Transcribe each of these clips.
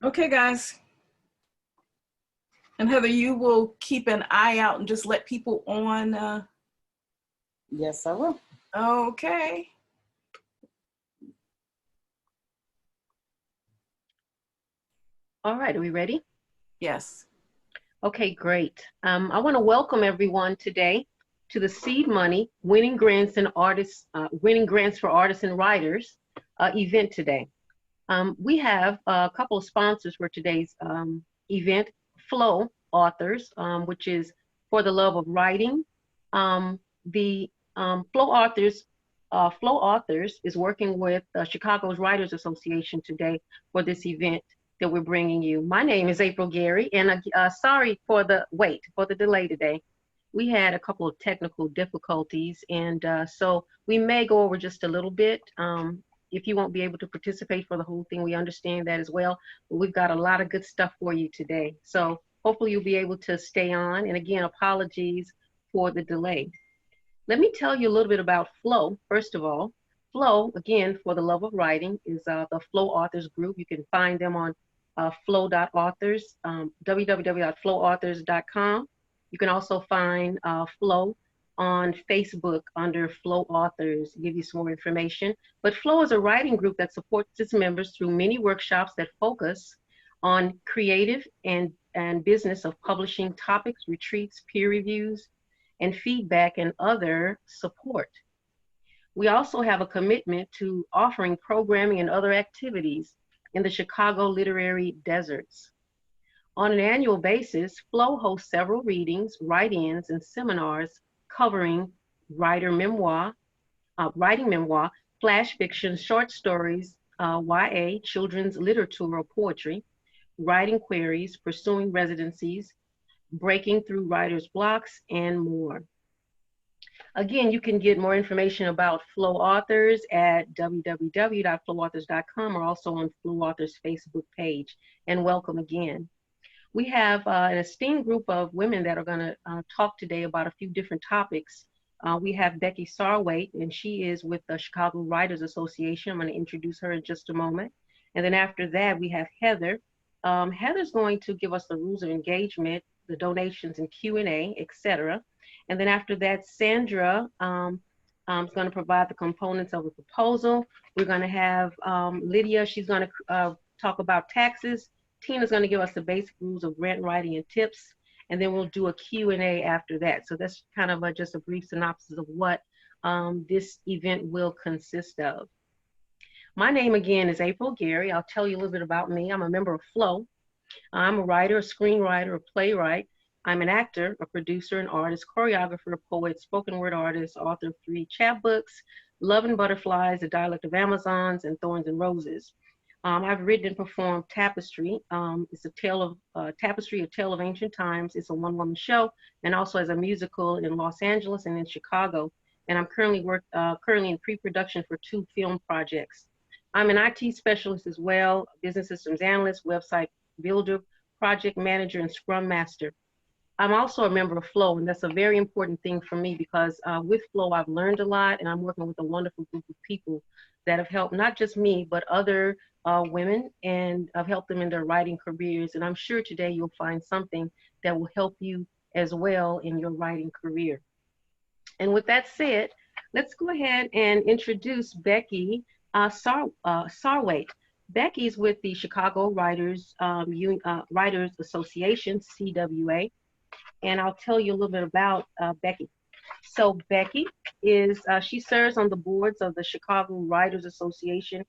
Okay, guys. And Heather, you will keep an eye out and just let people on. Yes, I will. Okay. All right, are we ready? Yes. Okay, great. I want to welcome everyone today to the Seed Money Winning Grants and Artists, Winning Grants for Artists and Writers event today. We have a couple of sponsors for today's event. Flow Authors, which is for the love of writing. The Flow Authors is working with Chicago's Writers Association today for this event that we're bringing you. My name is April Gary, and sorry for the wait, for the delay today. We had a couple of technical difficulties, and so we may go over just a little bit. If you won't be able to participate for the whole thing, we understand that as well. But we've got a lot of good stuff for you today. So hopefully you'll be able to stay on. And again, apologies for the delay. Let me tell you a little bit about Flow, first of all. Flow, again, for the love of writing, is the Flow Authors group. You can find them on flow.authors, www.flowauthors.com. You can also find Flow on Facebook under Flow Authors, give you some more information. But Flow is a writing group that supports its members through many workshops that focus on creative and business of publishing topics, retreats, peer reviews, and feedback and other support. We also have a commitment to offering programming and other activities in the Chicago literary deserts. On an annual basis, Flow hosts several readings, write-ins, and seminars covering writing memoir, flash fiction, short stories, YA, children's literature or poetry, writing queries, pursuing residencies, breaking through writer's blocks, and more. Again, you can get more information about Flow Authors at www.flowauthors.com or also on Flow Authors Facebook page. And welcome again. We have an esteemed group of women that are going to talk today about a few different topics. We have Becky Sarwate, and she is with the Chicago Writers Association. I'm going to introduce her in just a moment. And then after that, we have Heather. Heather's going to give us the rules of engagement, the donations and Q&A, etc. And then after that, Sandra is going to provide the components of the proposal. We're going to have Lydia. She's going to talk about taxes. Tina's going to give us the basic rules of grant writing and tips, and then we'll do a Q&A after that. So that's kind of just a brief synopsis of what this event will consist of. My name again is April Gary. I'll tell you a little bit about me. I'm a member of Flow. I'm a writer, a screenwriter, a playwright. I'm an actor, a producer, an artist, choreographer, poet, spoken word artist, author of 3 chapbooks, Love and Butterflies, The Dialect of Amazons, and Thorns and Roses. I've written and performed Tapestry. It's a tale of Tapestry, a tale of ancient times. It's a one-woman show, and also as a musical in Los Angeles and in Chicago. And I'm currently in pre-production for 2 film projects. I'm an IT specialist as well, business systems analyst, website builder, project manager, and scrum master. I'm also a member of Flow, and that's a very important thing for me because with Flow, I've learned a lot, and I'm working with a wonderful group of people that have helped not just me, but other women, and I've helped them in their writing careers. And I'm sure today you'll find something that will help you as well in your writing career. And with that said, let's go ahead and introduce Becky Sarwate. Becky's with the Chicago Writers Association, CWA. And I'll tell you a little bit about Becky. So Becky she serves on the boards of the Chicago Writers Association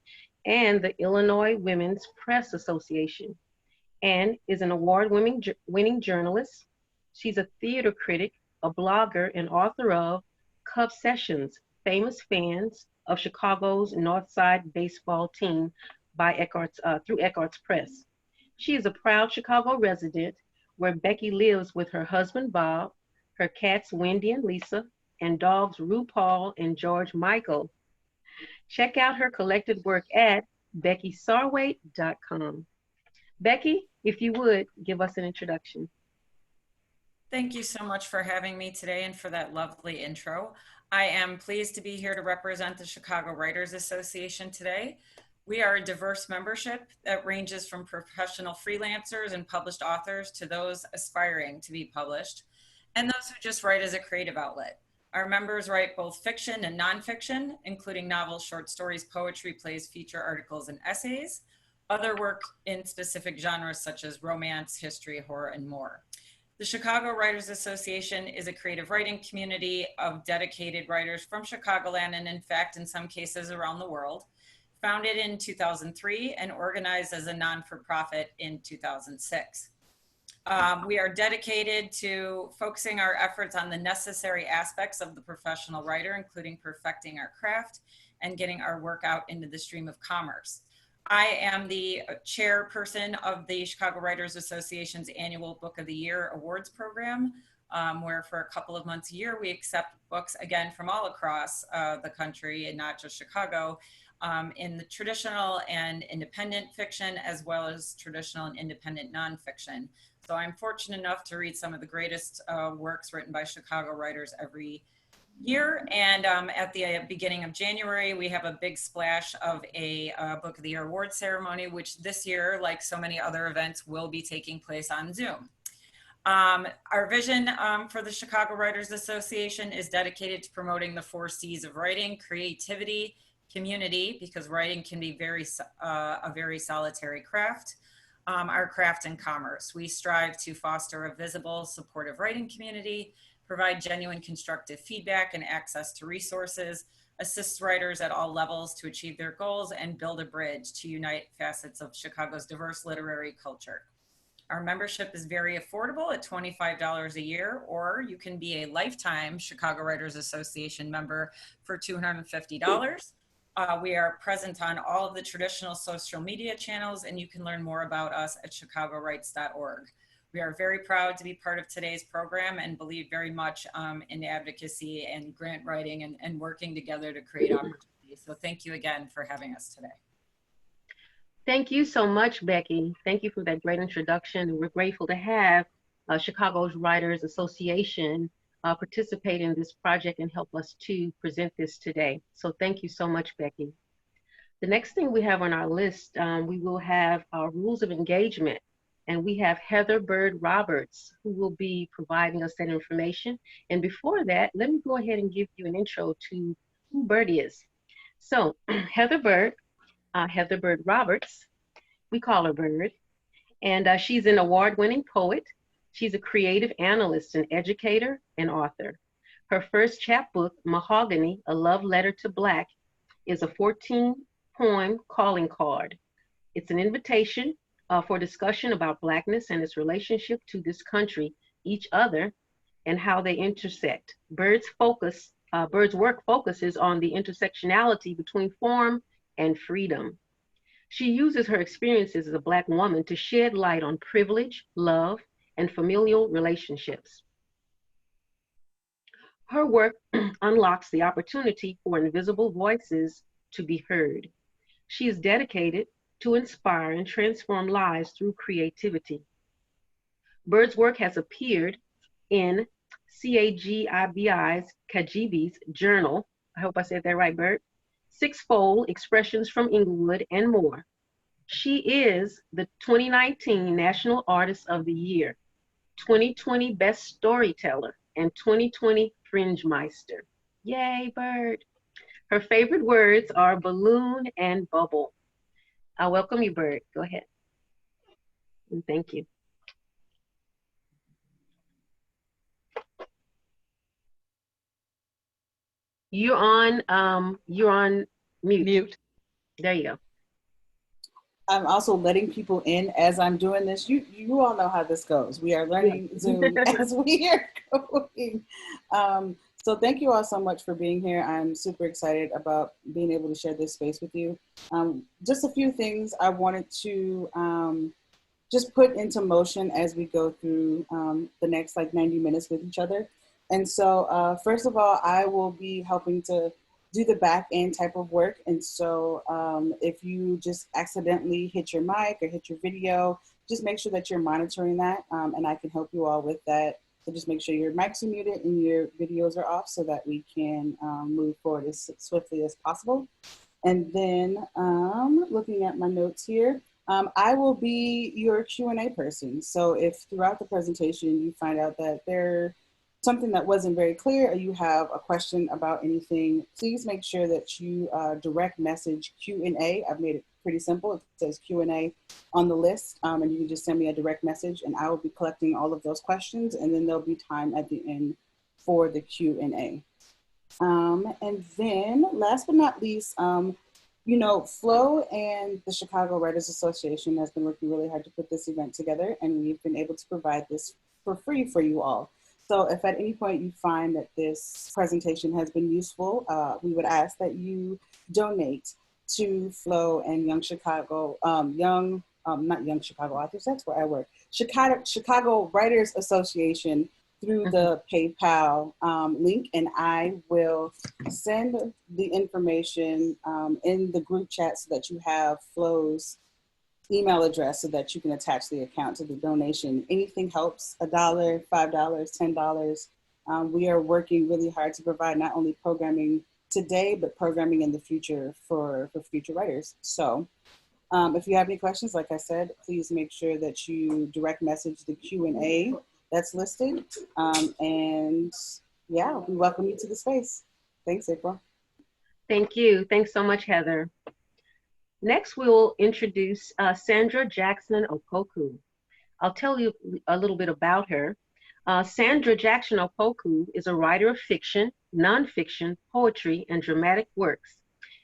and the Illinois Women's Press Association, and is an award-winning journalist. She's a theater critic, a blogger, and author of Cub Sessions, Famous Fans of Chicago's North Side Baseball Team by through Eckhart's Press. She is a proud Chicago resident where Becky lives with her husband, Bob, her cats, Wendy and Lisa, and dogs, RuPaul and George Michael. Check out her collected work at beckysarwate.com. Becky, if you would, give us an introduction. Thank you so much for having me today and for that lovely intro. I am pleased to be here to represent the Chicago Writers Association today. We are a diverse membership that ranges from professional freelancers and published authors to those aspiring to be published, and those who just write as a creative outlet. Our members write both fiction and nonfiction, including novels, short stories, poetry, plays, feature articles, and essays. Other work in specific genres such as romance, history, horror, and more. The Chicago Writers Association is a creative writing community of dedicated writers from Chicagoland and, in fact, in some cases around the world. Founded in 2003 and organized as a non-for-profit in 2006. We are dedicated to focusing our efforts on the necessary aspects of the professional writer, including perfecting our craft and getting our work out into the stream of commerce. I am the chairperson of the Chicago Writers Association's annual Book of the Year Awards program, where for a couple of months a year, we accept books, again, from all across the country and not just Chicago, in the traditional and independent fiction, as well as traditional and independent nonfiction. So I'm fortunate enough to read some of the greatest works written by Chicago writers every year. And at the beginning of January, we have a big splash of a Book of the Year award ceremony, which this year, like so many other events, will be taking place on Zoom. Our vision for the Chicago Writers Association is dedicated to promoting the 4 C's of writing: creativity, community, because writing can be a very solitary craft, our craft, and commerce. We strive to foster a visible, supportive writing community, provide genuine constructive feedback and access to resources, assist writers at all levels to achieve their goals, and build a bridge to unite facets of Chicago's diverse literary culture. Our membership is very affordable at $25 a year, or you can be a lifetime Chicago Writers Association member for $250. We are present on all of the traditional social media channels, and you can learn more about us at chicagowrites.org. We are very proud to be part of today's program and believe very much in advocacy and grant writing and working together to create opportunities. So thank you again for having us today. Thank you so much, Becky. Thank you for that great introduction. We're grateful to have Chicago's Writers Association participate in this project and help us to present this today. So thank you so much, Becky. The next thing we have on our list, we will have our rules of engagement, and we have Heather Byrd Roberts, who will be providing us that information. And before that, let me go ahead and give you an intro to who Byrd is. So Heather Byrd Roberts, we call her Byrd, and she's an award-winning poet. She's a creative analyst, an educator, and author. Her first chapbook, Mahogany, A Love Letter to Black, is a 14-poem calling card. It's an invitation for discussion about Blackness and its relationship to this country, each other, and how they intersect. Byrd's work focuses on the intersectionality between form and freedom. She uses her experiences as a Black woman to shed light on privilege, love, and familial relationships. Her work unlocks the opportunity for invisible voices to be heard. She is dedicated to inspire and transform lives through creativity. Byrd's work has appeared in Kajibi's journal, I hope I said that right, Byrd, Sixfold, Expressions from Inglewood, and more. She is the 2019 National Artist of the Year, 2020 Best Storyteller, and 2020 Fringe Meister. Yay, Byrd. Her favorite words are balloon and bubble. I welcome you, Byrd. Go ahead. And thank you. You're on mute. There you go. I'm also letting people in as I'm doing this. You all know how this goes. We are learning Zoom as we are going. So thank you all so much for being here. I'm super excited about being able to share this space with you. Just a few things I wanted to just put into motion as we go through the next 90 minutes with each other. And so first of all, I will be helping to do the back end type of work. And so if you just accidentally hit your mic or hit your video, just make sure that you're monitoring that, and I can help you all with that. So just make sure your mics are muted and your videos are off so that we can move forward as swiftly as possible. And then looking at my notes here, I will be your Q&A person. So if throughout the presentation you find out that there's something that wasn't very clear or you have a question about anything, please make sure that you direct message Q&A. I've made it pretty simple. It says Q&A on the list, and you can just send me a direct message and I will be collecting all of those questions, and then there'll be time at the end for the Q&A. And then last but not least, you know, Flo and the Chicago Writers Association has been working really hard to put this event together, and we've been able to provide this for free for you all. So if at any point you find that this presentation has been useful, we would ask that you donate to Flo and Young Chicago, not Young Chicago Authors, that's where I work, Chicago Writers Association through the PayPal link, and I will send the information in the group chat so that you have Flo's email address so that you can attach the account to the donation. Anything helps, $1, $5, $10. We are working really hard to provide not only programming today, but programming in the future for future writers. So if you have any questions, like I said, please make sure that you direct message the Q&A that's listed. And yeah, we welcome you to the space. Thanks, April. Thank you. Thanks so much, Heather. Next, we'll introduce Sandra Jackson Opoku. I'll tell you a little bit about her. Sandra Jackson Opoku is a writer of fiction, nonfiction, poetry, and dramatic works,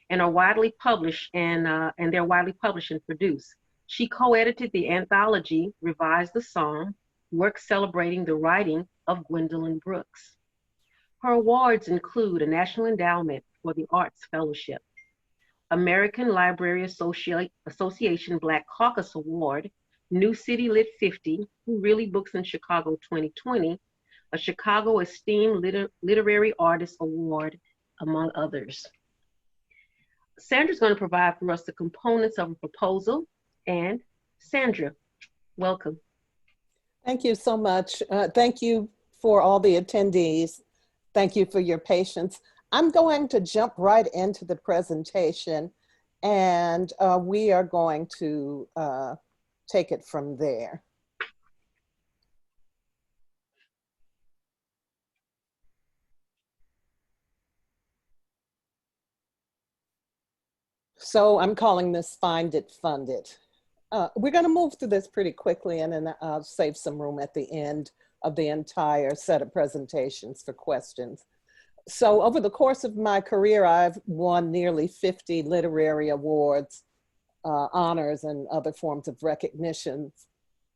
and are widely published and they're widely published and produced. She co-edited the anthology Revise the Song, work celebrating the writing of Gwendolyn Brooks. Her awards include a National Endowment for the Arts Fellowship, American Library Association Black Caucus Award, Newcity Lit 50, Who Really Books in Chicago 2020, a Chicago Esteemed Literary Artist Award, among others. Sandra's going to provide for us the components of a proposal, and Sandra, welcome. Thank you so much. Thank you for all the attendees. Thank you for your patience. I'm going to jump right into the presentation, and we are going to take it from there. So I'm calling this Find It, Fund It. We're going to move through this pretty quickly, and then I'll save some room at the end of the entire set of presentations for questions. So over the course of my career, I've won nearly 50 literary awards, honors, and other forms of recognitions.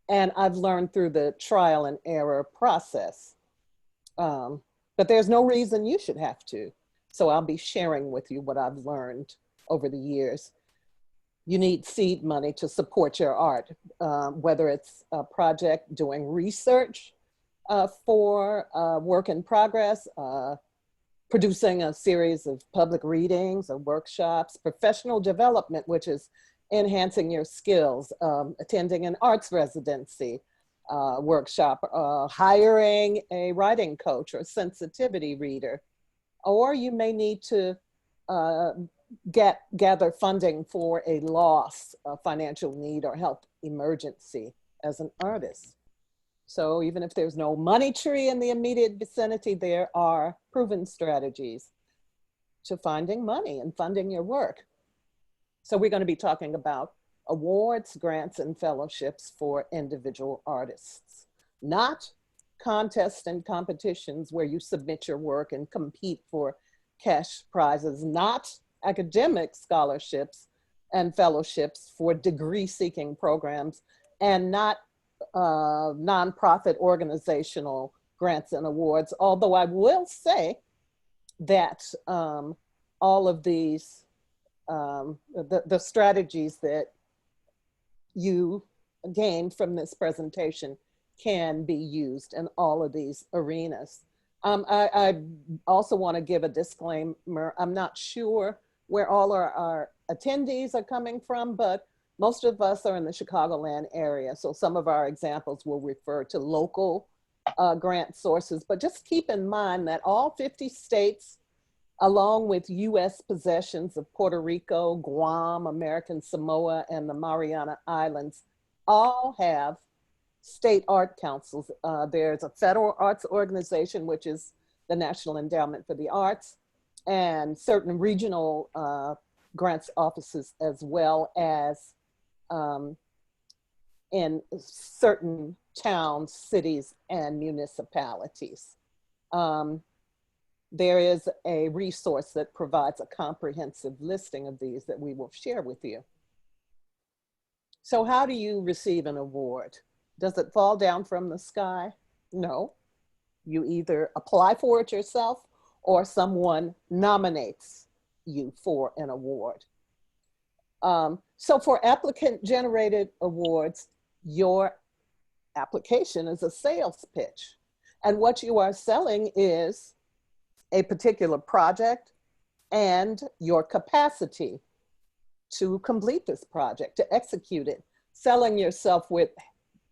And I've learned through the trial and error process. But there's no reason you should have to. So I'll be sharing with you what I've learned over the years. You need seed money to support your art, whether it's a project doing research for work in progress, producing a series of public readings or workshops, professional development, which is enhancing your skills, attending an arts residency workshop, hiring a writing coach or sensitivity reader, or you may need to gather funding for a loss, a financial need, or health emergency as an artist. So even if there's no money tree in the immediate vicinity, there are proven strategies to finding money and funding your work. So we're going to be talking about awards, grants, and fellowships for individual artists, not contests and competitions where you submit your work and compete for cash prizes, not academic scholarships and fellowships for degree-seeking programs, and not nonprofit organizational grants and awards. Although I will say that all of these, the strategies that you gained from this presentation can be used in all of these arenas. I also want to give a disclaimer. I'm not sure where all our attendees are coming from, but most of us are in the Chicagoland area. So some of our examples will refer to local grant sources, but just keep in mind that all 50 states along with U.S. possessions of Puerto Rico, Guam, American Samoa, and the Mariana Islands, all have state art councils. There's a federal arts organization, which is the National Endowment for the Arts, and certain regional grants offices, as well as in certain towns, cities, and municipalities. There is a resource that provides a comprehensive listing of these that we will share with you. So how do you receive an award? Does it fall down from the sky? No. You either apply for it yourself or someone nominates you for an award. So for applicant-generated awards, your application is a sales pitch. And what you are selling is a particular project and your capacity to complete this project, to execute it, selling yourself with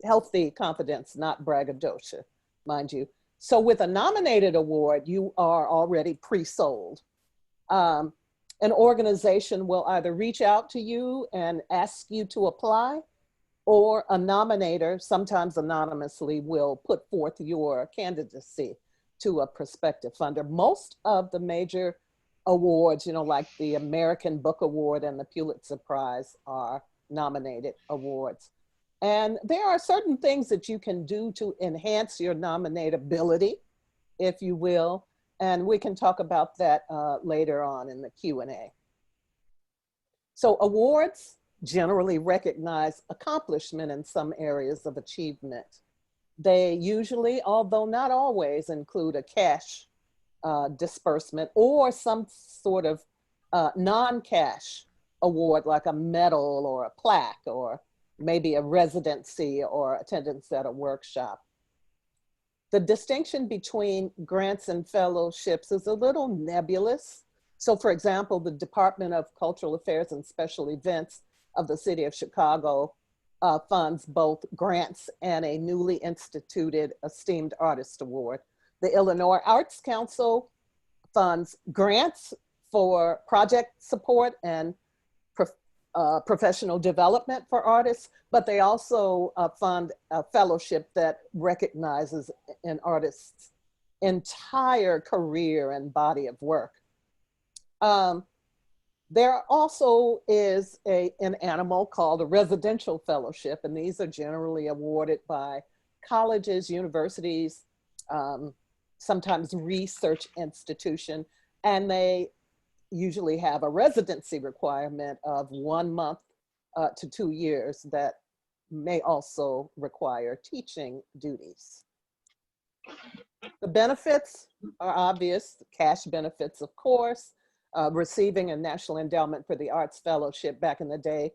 healthy confidence, not braggadocio, mind you. So with a nominated award, you are already pre-sold. An organization will either reach out to you and ask you to apply, or a nominator, sometimes anonymously, will put forth your candidacy to a prospective funder. Most of the major awards, you know, like the American Book Award and the Pulitzer Prize, are nominated awards. And there are certain things that you can do to enhance your nominatability, if you will, and we can talk about that later on in the Q&A. So awards generally recognize accomplishment in some areas of achievement. They usually, although not always, include a cash disbursement or some sort of non-cash award, like a medal or a plaque, or maybe a residency or attendance at a workshop. The distinction between grants and fellowships is a little nebulous. So for example, the Department of Cultural Affairs and Special Events of the City of Chicago funds both grants and a newly instituted Esteemed Artist Award. The Illinois Arts Council funds grants for project support and professional development for artists, but they also fund a fellowship that recognizes an artist's entire career and body of work. There also is an animal called a residential fellowship, and these are generally awarded by colleges, universities, sometimes research institution, and they usually have a residency requirement of 1 month to 2 years that may also require teaching duties. The benefits are obvious, cash benefits, of course. Receiving a National Endowment for the Arts Fellowship back in the day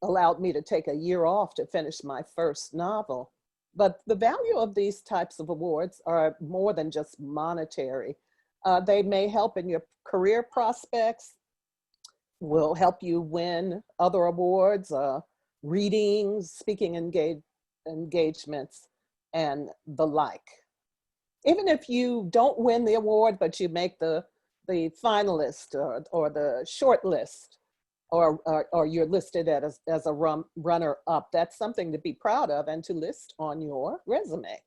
allowed me to take a year off to finish my first novel. But the value of these types of awards are more than just monetary. They may help in your career prospects, will help you win other awards, readings, speaking engagements, and the like. Even if you don't win the award, but you make the finalist or the short list, or you're listed as a runner-up, that's something to be proud of and to list on your resume.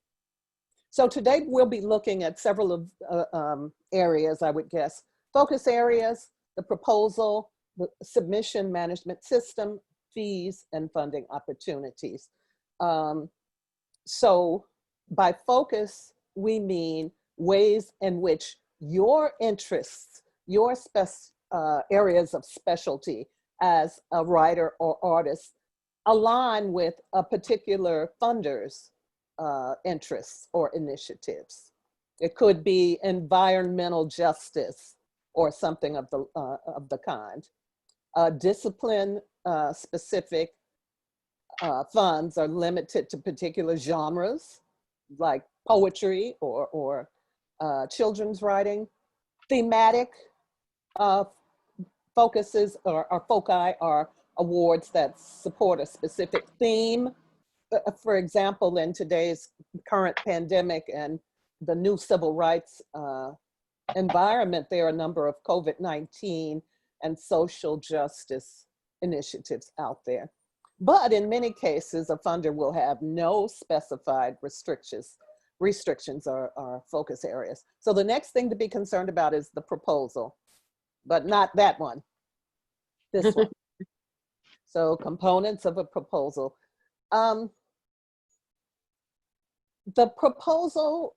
So today we'll be looking at several of areas, I would guess. Focus areas, the proposal, the submission management system, fees, and funding opportunities. So by focus, we mean ways in which your interests, your areas of specialty as a writer or artist align with a particular funder's interests or initiatives. It could be environmental justice or something of the kind. Discipline specific funds are limited to particular genres like poetry or children's writing. Thematic focuses or foci are awards that support a specific theme. For example, in today's current pandemic and the new civil rights environment, there are a number of COVID-19 and social justice initiatives out there. But in many cases, a funder will have no specified restrictions or focus areas. So the next thing to be concerned about is the proposal, but not that one, this one. So components of a proposal. The proposal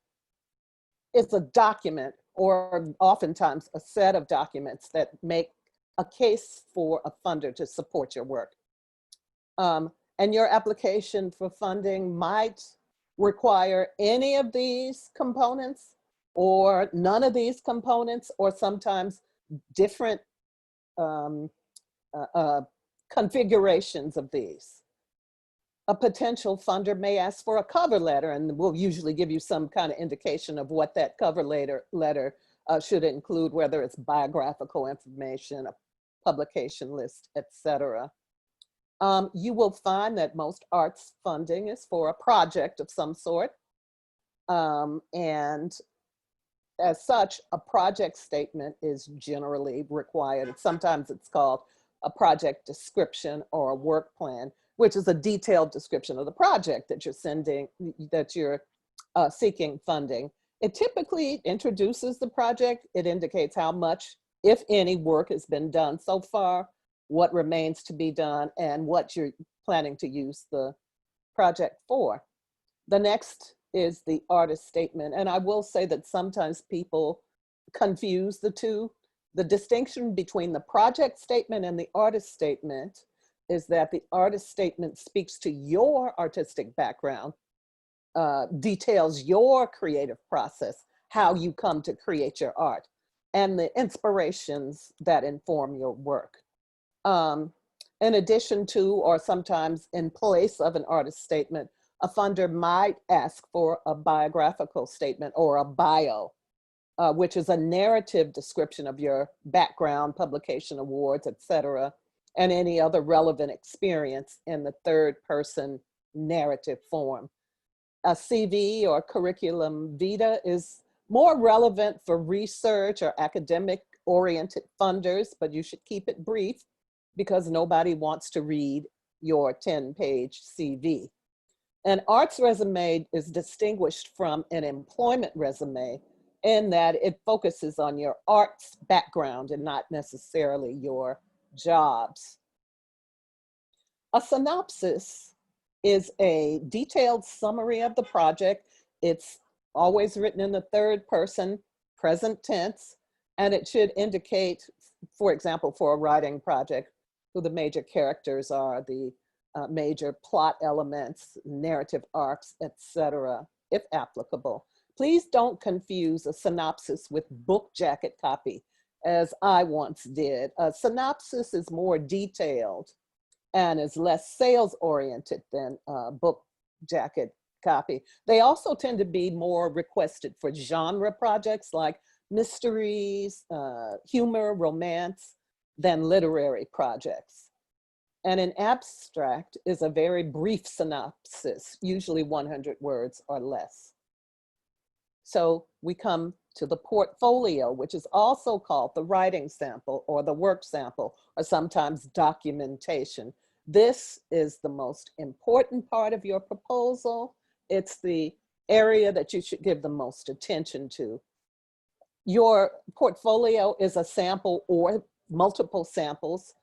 is a document, or oftentimes a set of documents that make a case for a funder to support your work. And your application for funding might require any of these components or none of these components, or sometimes different configurations of these. A potential funder may ask for a cover letter, and we'll usually give you some kind of indication of what that cover letter should include, whether it's biographical information, a publication list, etc. You will find that most arts funding is for a project of some sort. And as such, a project statement is generally required. Sometimes it's called a project description or a work plan, which is a detailed description of the project that you're seeking funding. It typically introduces the project. It indicates how much, if any, work has been done so far, what remains to be done, and what you're planning to use the project for. The next is the artist statement. And I will say that sometimes people confuse the two. The distinction between the project statement and the artist statement is that the artist statement speaks to your artistic background, details your creative process, how you come to create your art, and the inspirations that inform your work. In addition to, or sometimes in place of an artist statement, a funder might ask for a biographical statement or a bio, which is a narrative description of your background, publication awards, etc., and any other relevant experience in the third person narrative form. A CV or curriculum vitae is more relevant for research or academic oriented funders, but you should keep it brief because nobody wants to read your 10-page CV. An arts resume is distinguished from an employment resume in that it focuses on your arts background and not necessarily your jobs. A synopsis is a detailed summary of the project. It's always written in the third person, present tense, and it should indicate, for example, for a writing project, who the major characters are, the major plot elements, narrative arcs, etc., if applicable. Please don't confuse a synopsis with book jacket copy, as I once did. A synopsis is more detailed and is less sales oriented than book jacket copy. They also tend to be more requested for genre projects like mysteries, humor, romance, than literary projects. And an abstract is a very brief synopsis, usually 100 words or less. So we come to the portfolio, which is also called the writing sample or the work sample, or sometimes documentation. This is the most important part of your proposal. It's the area that you should give the most attention to. Your portfolio is a sample or multiple samples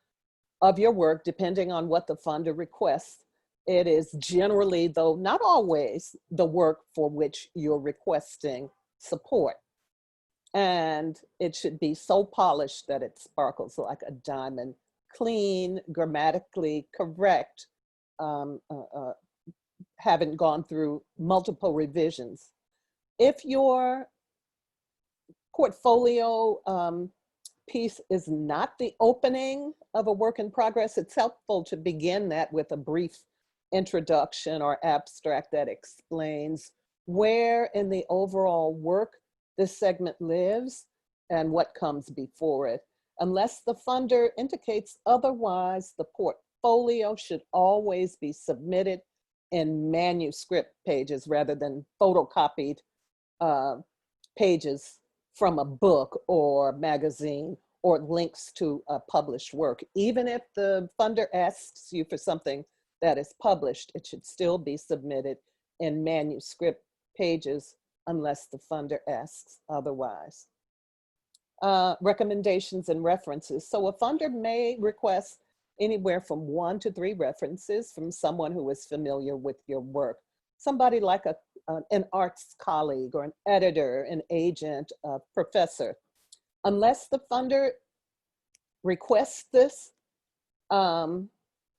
of your work, depending on what the funder requests. It is generally, though not always, the work for which you're requesting support. And it should be so polished that it sparkles like a diamond, clean, grammatically correct, haven't gone through multiple revisions. If your portfolio piece is not the opening of a work in progress, it's helpful to begin that with a brief introduction or abstract that explains where in the overall work this segment lives and what comes before it. Unless the funder indicates otherwise, the portfolio should always be submitted in manuscript pages rather than photocopied pages from a book or magazine or links to a published work. Even if the funder asks you for something that is published, it should still be submitted in manuscript pages unless the funder asks otherwise. Recommendations and references. So a funder may request anywhere from 1 to 3 references from someone who is familiar with your work. Somebody like an arts colleague or an editor, an agent, a professor. Unless the funder requests this,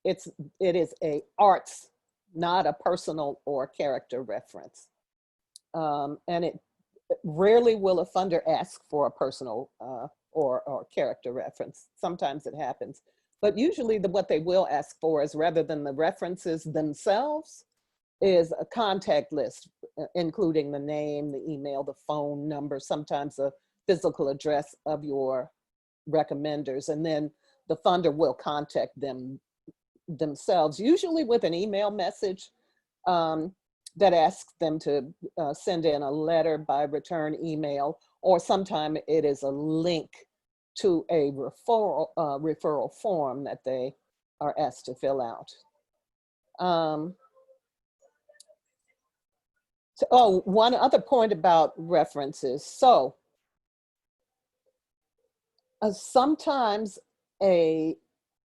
it is a arts, not a personal or character reference. And it rarely will a funder ask for a personal or character reference. Sometimes it happens. But usually what they will ask for is, rather than the references themselves, is a contact list, including the name, the email, the phone number, sometimes a physical address of your recommenders. And then the funder will contact them themselves, usually with an email message that asks them to send in a letter by return email, or sometimes it is a link to a referral form that they are asked to fill out. One other point about references. So sometimes a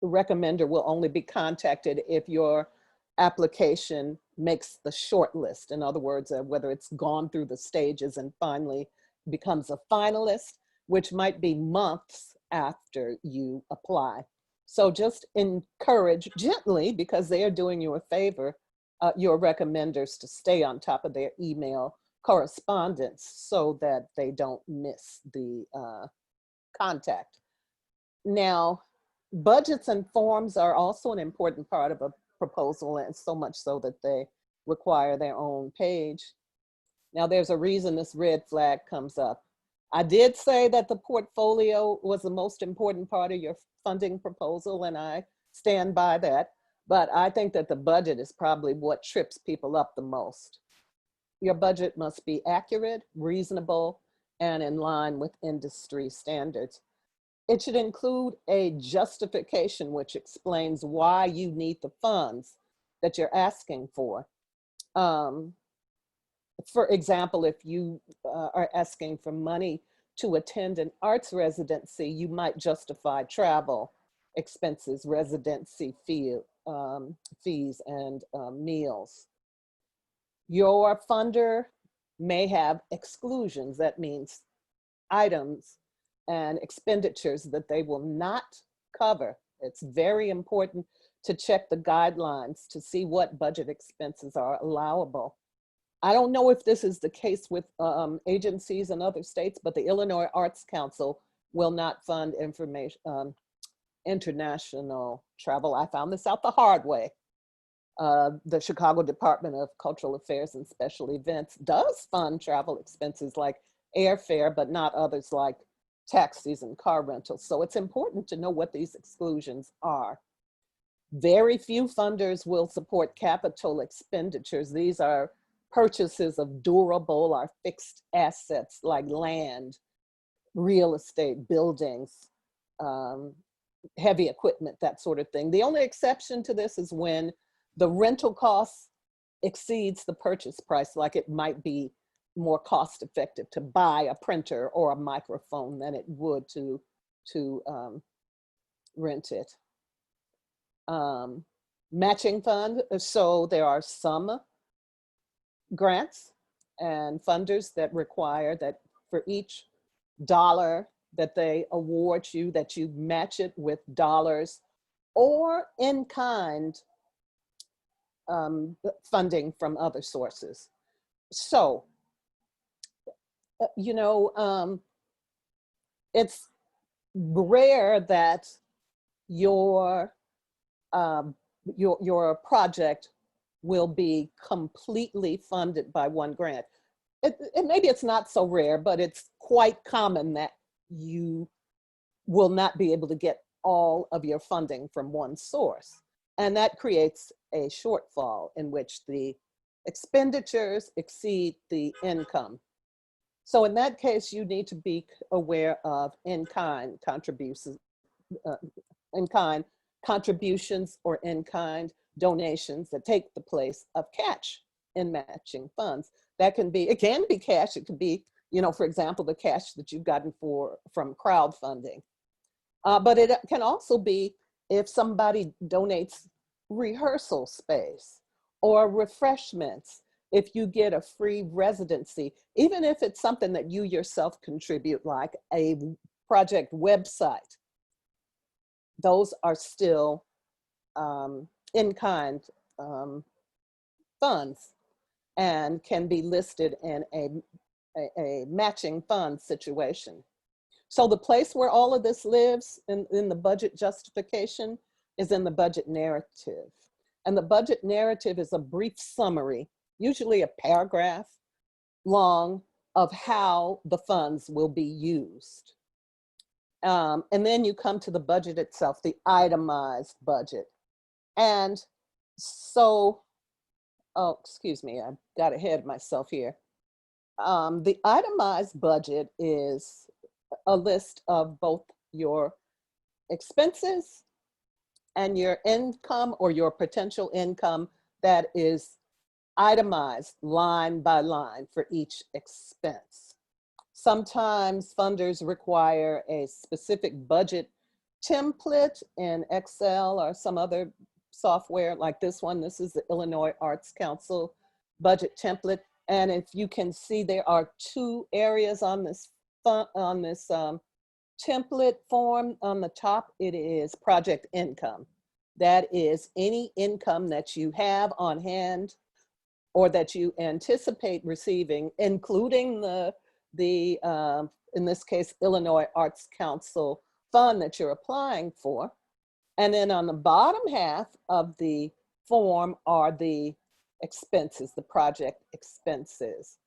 recommender will only be contacted if your application makes the short list. In other words, whether it's gone through the stages and finally becomes a finalist, which might be months after you apply. So just encourage gently, because they are doing you a favor, your recommenders to stay on top of their email correspondence so that they don't miss the contact. Now, budgets and forms are also an important part of a proposal, and so much so that they require their own page. Now, there's a reason this red flag comes up. I did say that the portfolio was the most important part of your funding proposal, and I stand by that. But I think that the budget is probably what trips people up the most. Your budget must be accurate, reasonable, and in line with industry standards. It should include a justification which explains why you need the funds that you're asking for. For example, if you are asking for money to attend an arts residency, you might justify travel expenses, residency fees, and meals. Your funder may have exclusions. That means items and expenditures that they will not cover. It's very important to check the guidelines to see what budget expenses are allowable. I don't know if this is the case with agencies in other states, but the Illinois Arts Council will not fund international travel. I found this out the hard way. The Chicago Department of Cultural Affairs and Special Events does fund travel expenses like airfare, but not others like taxis and car rentals. So it's important to know what these exclusions are. Very few funders will support capital expenditures. These are purchases of durable or fixed assets like land, real estate, buildings, heavy equipment, that sort of thing. The only exception to this is when the rental cost exceeds the purchase price, like it might be more cost effective to buy a printer or a microphone than it would to rent it. Matching fund, so there are some grants and funders that require that for each dollar that they award you, that you match it with dollars or in-kind funding from other sources. So, you know, it's rare that your project will be completely funded by one grant. Maybe it's not so rare, but it's quite common that you will not be able to get all of your funding from one source. And that creates a shortfall in which the expenditures exceed the income. So in that case, you need to be aware of in-kind contributions, in-kind contributions or in-kind donations that take the place of cash in matching funds. That can be, it can be cash, it could be, you know, for example, the cash that you've gotten from crowdfunding. But it can also be if somebody donates rehearsal space or refreshments, if you get a free residency, even if it's something that you yourself contribute, like a project website, those are still in-kind funds and can be listed in a matching fund situation. So the place where all of this lives in the budget justification is in the budget narrative. And the budget narrative is a brief summary, usually a paragraph long, of how the funds will be used. And then you come to the budget itself, the itemized budget. And so, oh, excuse me, I got ahead of myself here. The itemized budget is a list of both your expenses and your income or your potential income that is itemized line by line for each expense. Sometimes funders require a specific budget template in Excel or some other software like this one. This is the Illinois Arts Council budget template. And if you can see, there are two areas on this template form. On the top, it is project income. That is any income that you have on hand or that you anticipate receiving, including the in this case, Illinois Arts Council fund that you're applying for. And then on the bottom half of the form are the expenses, the project expenses.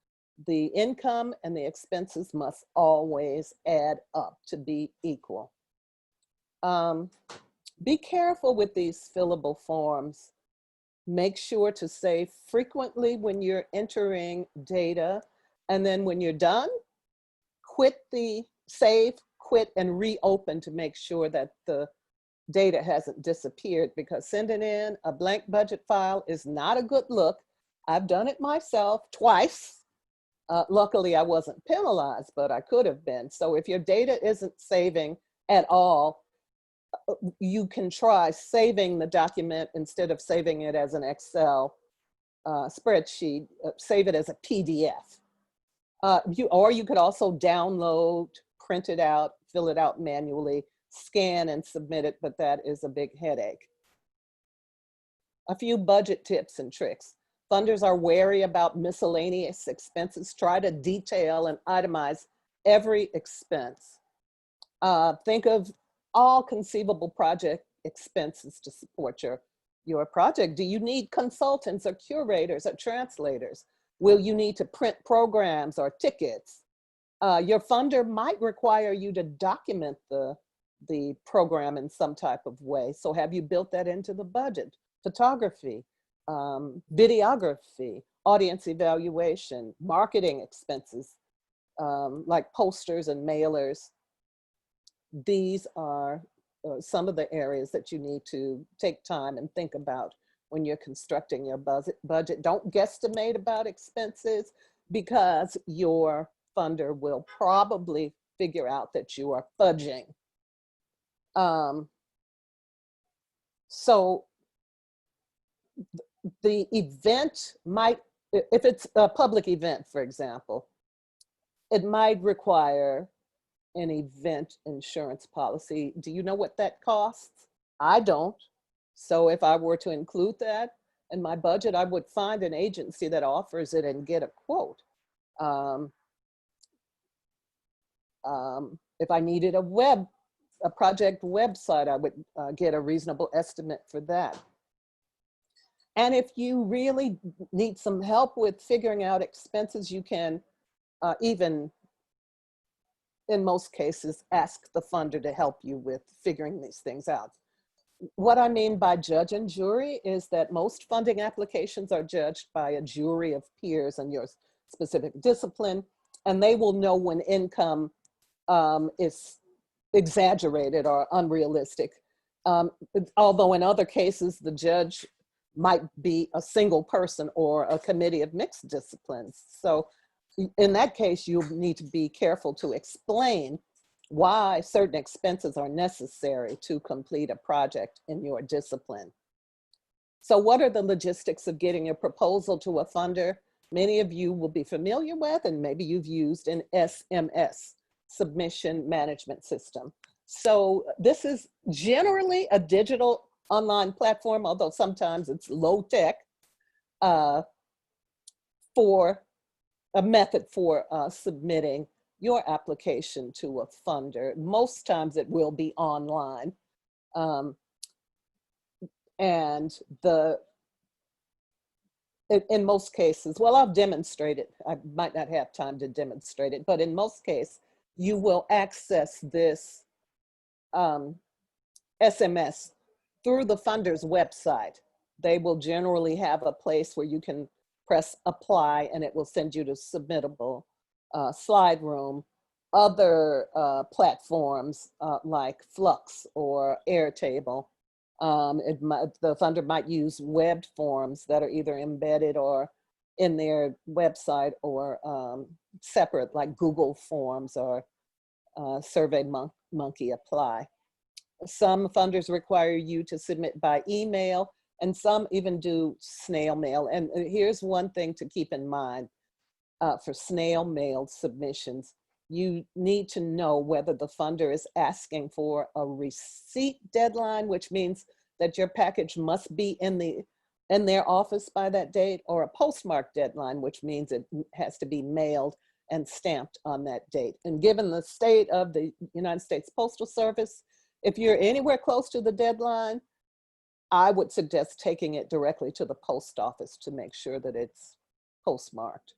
The income and the expenses must always add up to be equal. Be careful with these fillable forms. Make sure to save frequently when you're entering data. And then when you're done, save, quit, and reopen to make sure that the data hasn't disappeared, because sending in a blank budget file is not a good look. I've done it myself twice. Luckily, I wasn't penalized, but I could have been. So if your data isn't saving at all, you can try saving the document instead of saving it as an Excel spreadsheet, save it as a PDF. Or you could also download, print it out, fill it out manually, scan and submit it, but that is a big headache. A few budget tips and tricks. Funders are wary about miscellaneous expenses. Try to detail and itemize every expense. Think of all conceivable project expenses to support your project. Do you need consultants or curators or translators? Will you need to print programs or tickets? Your funder might require you to document the program in some type of way. So have you built that into the budget? Photography, videography, audience evaluation, marketing expenses, like posters and mailers. These are some of the areas that you need to take time and think about when you're constructing your budget. Don't guesstimate about expenses, because your funder will probably figure out that you are fudging. So the event might, if it's a public event, for example, it might require an event insurance policy. Do you know what that costs? I don't. So if I were to include that in my budget, I would find an agency that offers it and get a quote. If I needed a project website, I would get a reasonable estimate for that. And if you really need some help with figuring out expenses, you can even, in most cases, ask the funder to help you with figuring these things out. What I mean by judge and jury is that most funding applications are judged by a jury of peers in your specific discipline. and they will know when income is exaggerated or unrealistic. Although in other cases, the judge might be a single person or a committee of mixed disciplines. So in that case, you'll need to be careful to explain why certain expenses are necessary to complete a project in your discipline. So what are the logistics of getting a proposal to a funder? Many of you will be familiar with, and maybe you've used an SMS, Submission Management System. So this is generally a digital online platform, although sometimes it's low tech, for a method for submitting your application to a funder. Most times it will be online. And in most cases, well, I'll demonstrate it. I might not have time to demonstrate it, but in most cases, you will access this SMS through the funder's website. They will generally have a place where you can press apply and it will send you to Submittable, Slideroom, other platforms like Flux or Airtable. The funder might use webbed forms that are either embedded or in their website or separate, like Google Forms or SurveyMonkey Apply. Some funders require you to submit by email, and some even do snail mail. And here's one thing to keep in mind for snail mail submissions. You need to know whether the funder is asking for a receipt deadline, which means that your package must be in their office by that date, or a postmark deadline, which means it has to be mailed and stamped on that date. And given the state of the United States Postal Service, if you're anywhere close to the deadline, I would suggest taking it directly to the post office to make sure that it's postmarked.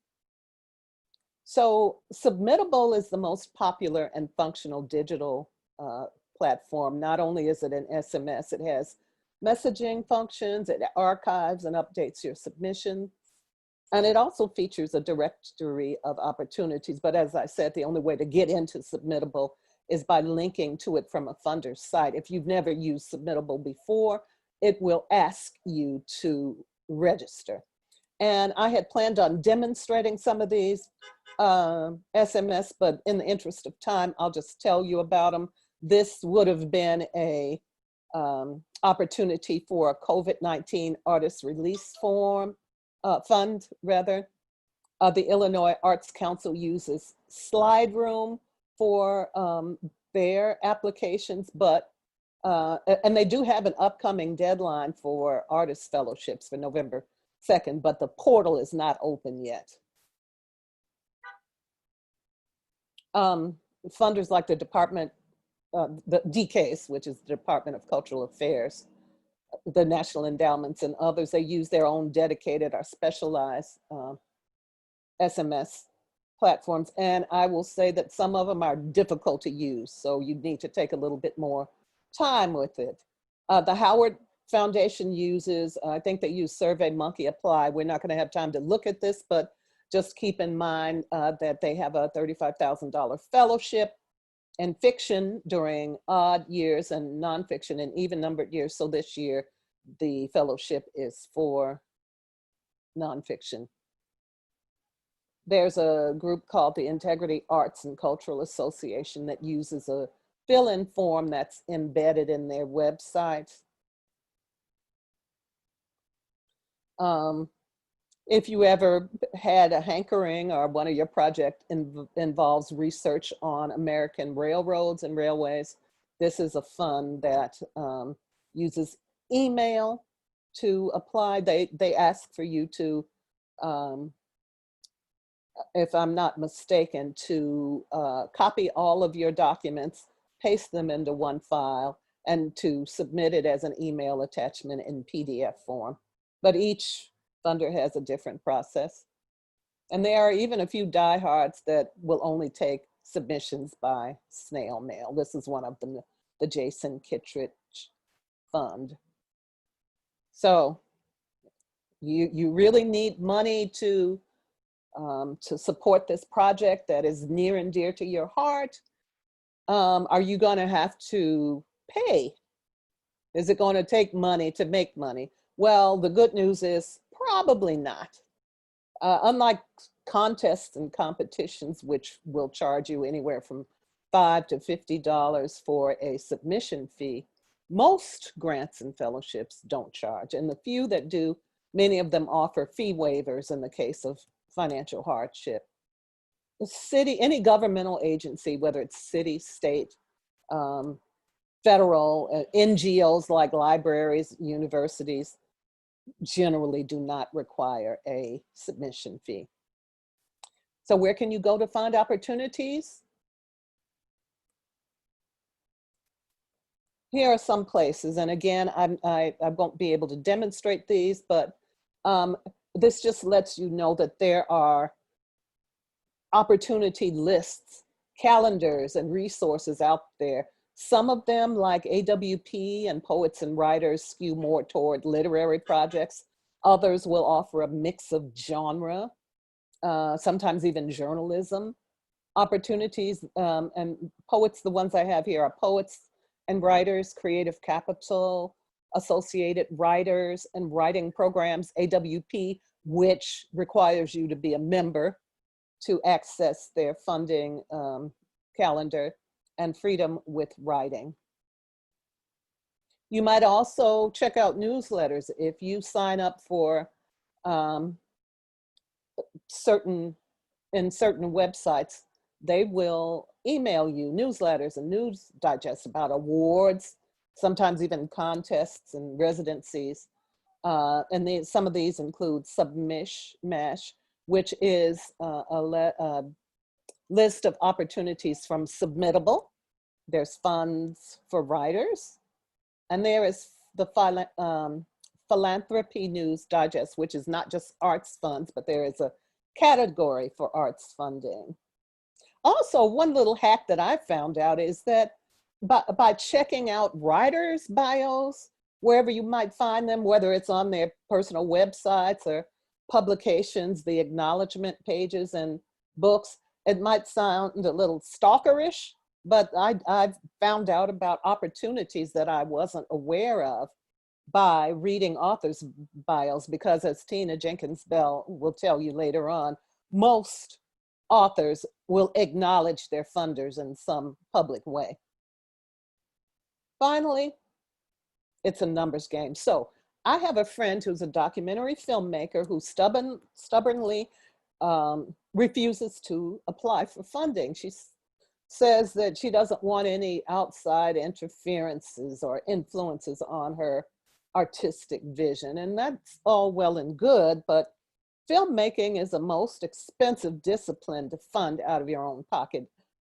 So Submittable is the most popular and functional digital platform. Not only is it an SMS, it has messaging functions, it archives and updates your submission. And it also features a directory of opportunities. But as I said, the only way to get into Submittable is by linking to it from a funder's site. If you've never used Submittable before, it will ask you to register. And I had planned on demonstrating some of these SMS, but in the interest of time, I'll just tell you about them. This would have been a opportunity for a COVID-19 artist release fund, rather. The Illinois Arts Council uses Slideroom for their applications, but and they do have an upcoming deadline for artist fellowships for November 2nd, but the portal is not open yet. Funders like the Department, the DCASE, which is the Department of Cultural Affairs, the National Endowments and others, they use their own dedicated or specialized SMS platforms. And I will say that some of them are difficult to use, so you need to take a little bit more time with it. The Howard Foundation uses, I think they use SurveyMonkey Apply. We're not going to have time to look at this, but just keep in mind that they have a $35,000 fellowship in fiction during odd years and nonfiction in even numbered years. So this year, the fellowship is for nonfiction. There's a group called the Integrity Arts and Cultural Association that uses a fill-in form that's embedded in their website. If you ever had a hankering or one of your project involves research on American railroads and railways, this is a fund that uses email to apply. They ask for you to, if I'm not mistaken, to copy all of your documents, paste them into one file, and to submit it as an email attachment in PDF form. But each funder has a different process. And there are even a few diehards that will only take submissions by snail mail. This is one of them, the Jason Kittredge Fund. So you really need money to to support this project that is near and dear to your heart? Are you going to have to pay? Is it going to take money to make money? Well, the good news is probably not. Unlike contests and competitions, which will charge you anywhere from $5 to $50 for a submission fee, most grants and fellowships don't charge. And the few that do, many of them offer fee waivers in the case of financial hardship. The city, any governmental agency, whether it's city, state, federal, NGOs like libraries, universities, generally do not require a submission fee. So where can you go to find opportunities? Here are some places, and again, I won't be able to demonstrate these, but this just lets you know that there are opportunity lists, calendars, and resources out there. Some of them, like AWP and Poets and Writers, skew more toward literary projects. Others will offer a mix of genre, sometimes even journalism opportunities. And poets, the ones I have here are Poets and Writers, Creative Capital, Associated Writers and Writing Programs, AWP, which requires you to be a member to access their funding calendar, and Freedom with Writing. You might also check out newsletters. If you sign up for certain websites, they will email you newsletters and news digests about awards, sometimes even contests and residencies. And some of these include Submish, which is a list of opportunities from Submittable. There's funds for writers. And there is the Philanthropy News Digest, which is not just arts funds, but there is a category for arts funding. Also, one little hack that I found out is that by checking out writers' bios, wherever you might find them, whether it's on their personal websites or publications, the acknowledgement pages and books, it might sound a little stalkerish, but I've found out about opportunities that I wasn't aware of by reading authors' bios, because as Tina Jenkins Bell will tell you later on, most authors will acknowledge their funders in some public way. Finally, it's a numbers game. So I have a friend who's a documentary filmmaker who stubbornly refuses to apply for funding. She says that she doesn't want any outside interferences or influences on her artistic vision. And that's all well and good, but filmmaking is a most expensive discipline to fund out of your own pocket.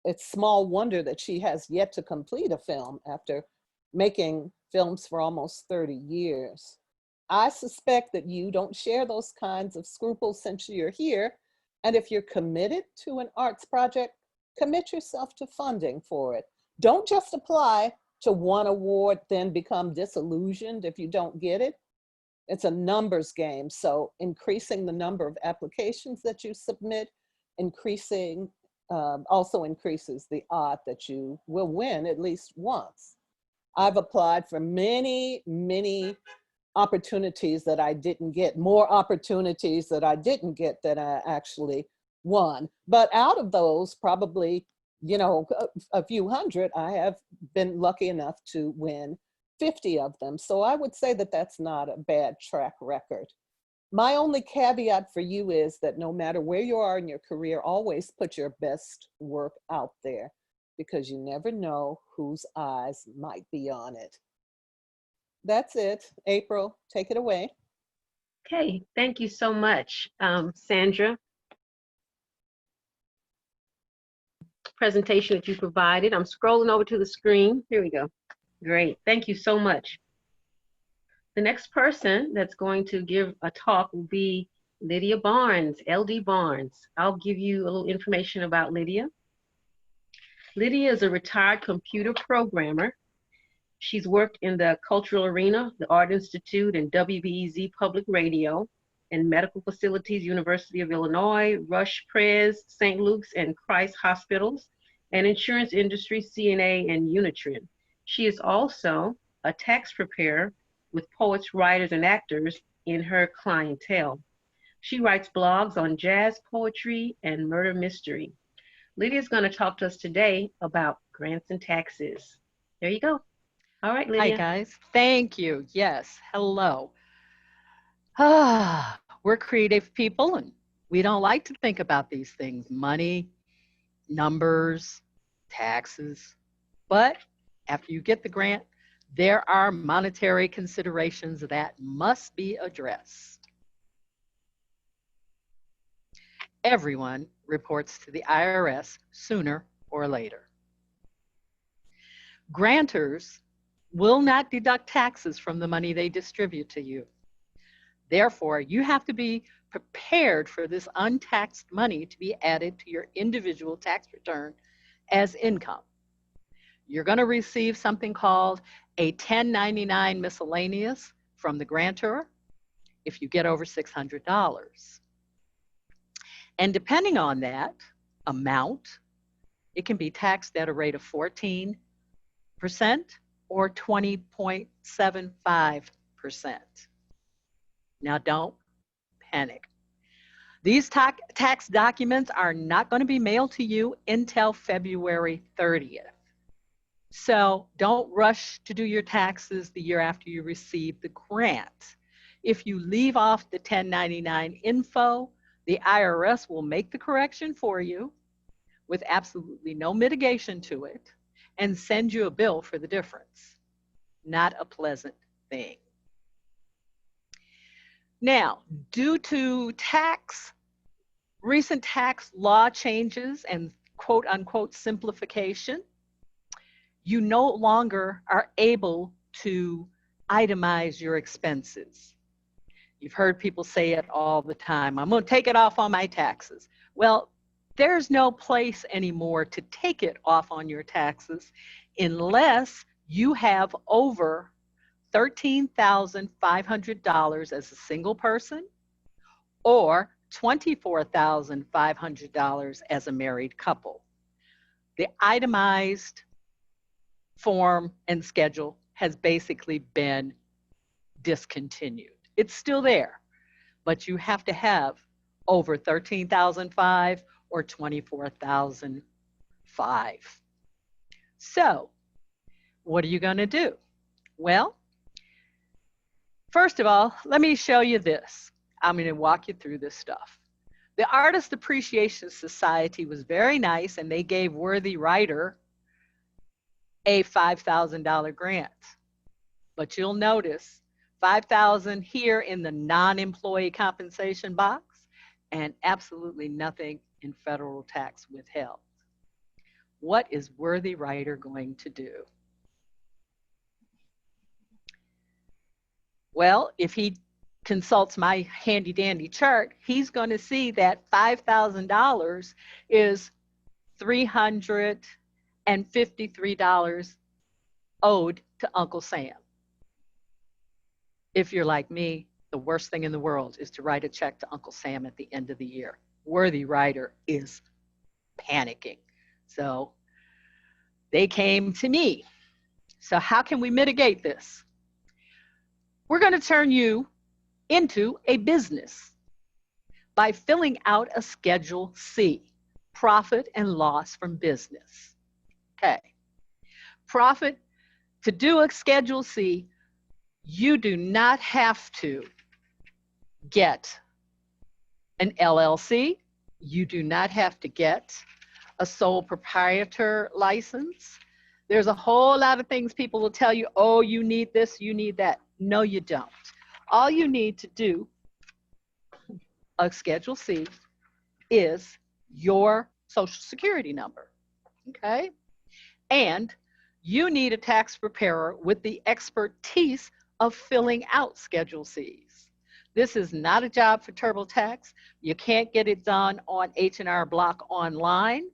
It's small wonder that she has yet to complete a film after making films for almost 30 years. I suspect that you don't share those kinds of scruples since you're here. And if you're committed to an arts project, commit yourself to funding for it. Don't just apply to one award, then become disillusioned if you don't get it. It's a numbers game. So increasing the number of applications that you submit, also increases the odds that you will win at least once. I've applied for many, many opportunities that I didn't get, more opportunities that I didn't get than I actually won. But out of those, probably, a few hundred, I have been lucky enough to win 50 of them. So I would say that that's not a bad track record. My only caveat for you is that no matter where you are in your career, always put your best work out there, because you never know whose eyes might be on it. That's it. April, take it away. Okay, thank you so much, Sandra. Presentation that you provided. I'm scrolling over to the screen. Here we go. Great, thank you so much. The next person that's going to give a talk will be Lydia Barnes, LD Barnes. I'll give you a little information about Lydia. Lydia is a retired computer programmer. She's worked in the cultural arena, the Art Institute, and WBEZ Public Radio. and medical facilities, University of Illinois, Rush Pres, St. Luke's, and Christ Hospitals, and insurance industry, CNA, and Unitrin. She is also a tax preparer with poets, writers, and actors in her clientele. She writes blogs on jazz, poetry, and murder mystery. Lydia is going to talk to us today about grants and taxes. There you go. All right, Lydia. Hi, guys. Thank you. Yes. Hello. We're creative people, and we don't like to think about these things: money, numbers, taxes. But after you get the grant, there are monetary considerations that must be addressed. Everyone reports to the IRS sooner or later. Grantors will not deduct taxes from the money they distribute to you. Therefore, you have to be prepared for this untaxed money to be added to your individual tax return as income. You're going to receive something called a 1099 miscellaneous from the grantor if you get over $600. And depending on that amount, it can be taxed at a rate of 14% or 20.75%. Now, don't panic. These tax documents are not going to be mailed to you until February 30th. So don't rush to do your taxes the year after you receive the grant. If you leave off the 1099 info, the IRS will make the correction for you with absolutely no mitigation to it and send you a bill for the difference. Not a pleasant thing. Now, due to recent tax law changes and quote unquote simplification, you no longer are able to itemize your expenses. You've heard people say it all the time: I'm going to take it off on my taxes. Well, there's no place anymore to take it off on your taxes unless you have over $13,500 as a single person or $24,500 as a married couple. The itemized form and schedule has basically been discontinued. It's still there, but you have to have over $13,500 or $24,500. So, what are you going to do? Well, first of all, let me show you this. I'm going to walk you through this stuff. The Artist Appreciation Society was very nice, and they gave Worthy Writer a $5,000 grant. But you'll notice $5,000 here in the non-employee compensation box and absolutely nothing in federal tax withheld. What is Worthy Writer going to do? Well, if he consults my handy dandy chart, he's going to see that $5,000 is $353 owed to Uncle Sam. If you're like me, the worst thing in the world is to write a check to Uncle Sam at the end of the year. Worthy Writer is panicking. So they came to me. So how can we mitigate this? We're going to turn you into a business by filling out a Schedule C, profit and loss from business. Okay. Profit, to do a Schedule C, you do not have to get an LLC. You do not have to get a sole proprietor license. There's a whole lot of things people will tell you, oh, you need this, you need that. No, you don't. All you need to do, a Schedule C, is your Social Security number, okay? And you need a tax preparer with the expertise of filling out Schedule Cs. This is not a job for TurboTax. You can't get it done on H&R Block online.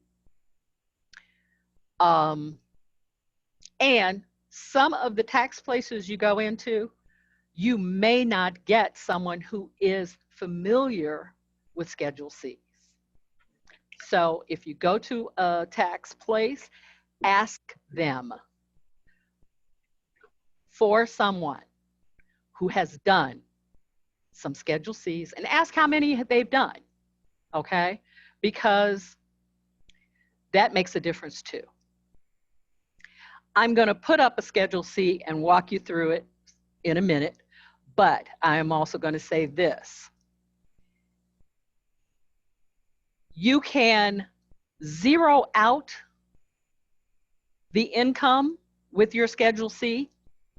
And some of the tax places you go into, you may not get someone who is familiar with Schedule C's. So if you go to a tax place, ask them for someone who has done some Schedule C's and ask how many they've done, okay? Because that makes a difference too. I'm going to put up a Schedule C and walk you through it in a minute, but I am also going to say this. You can zero out the income with your Schedule C,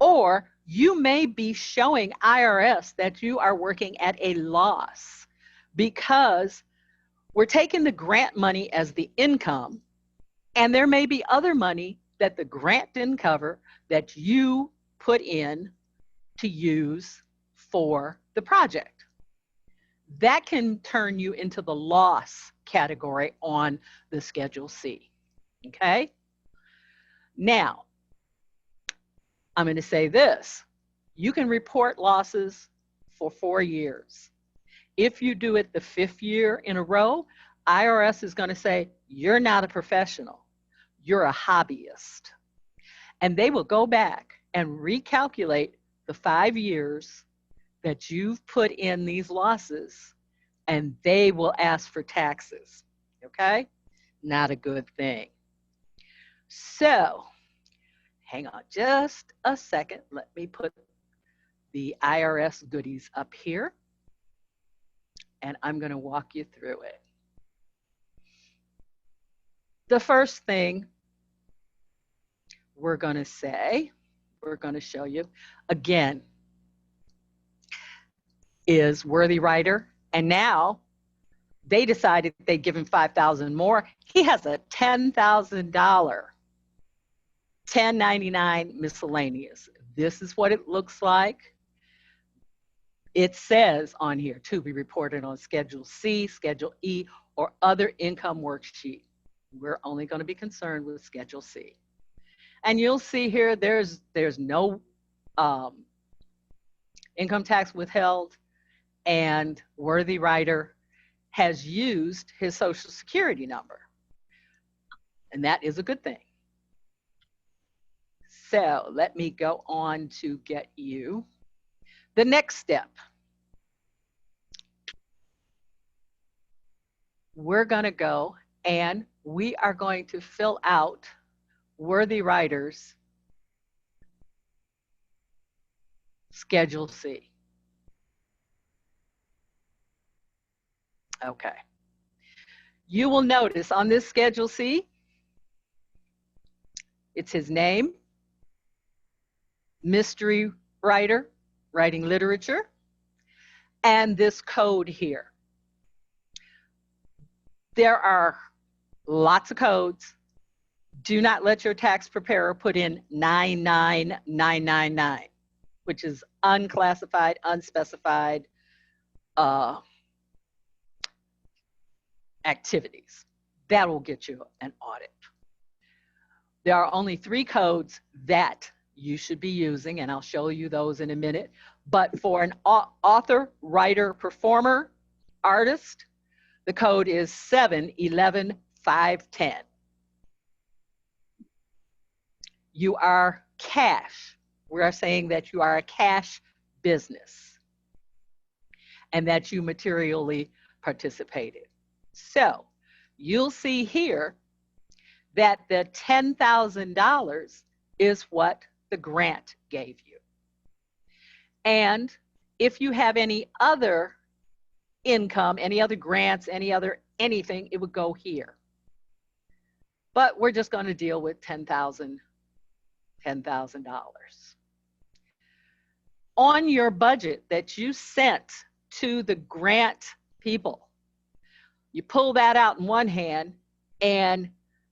or you may be showing IRS that you are working at a loss because we're taking the grant money as the income, and there may be other money that the grant didn't cover that you put in to use for the project. That can turn you into the loss category on the Schedule C, okay? Now, I'm going to say this. You can report losses for 4 years. If you do it the 5th year in a row, IRS is going to say, you're not a professional, you're a hobbyist. And they will go back and recalculate the 5 years that you've put in these losses, and they will ask for taxes, okay? Not a good thing. So, hang on just a second. Let me put the IRS goodies up here, and I'm going to walk you through it. The first thing we're going to say, we're going to show you, again, is worthy writer. And now they decided they'd give him $5,000 more. He has a $10,000 1099 miscellaneous. This is what it looks like. It says on here to be reported on Schedule C, Schedule E, or other income worksheet. We're only going to be concerned with Schedule C. And you'll see here there's no income tax withheld, and worthy writer has used his Social Security number. And that is a good thing. So let me go on to get you the next step. We're going to go and we are going to fill out worthy writers Schedule C. Okay. You will notice on this Schedule C, it's his name, mystery writer, writing literature, and this code here. There are lots of codes. Do not let your tax preparer put in 99999, which is unclassified, unspecified activities. That will get you an audit. There are only 3 codes that you should be using, and I'll show you those in a minute. But for an author, writer, performer, artist, the code is 711510. You are cash. We are saying that you are a cash business and that you materially participated. So you'll see here that the $10,000 is what the grant gave you. And if you have any other income, any other grants, any other anything, it would go here. But we're just going to deal with $10,000. On your budget that you sent to the grant people, you pull that out in one hand and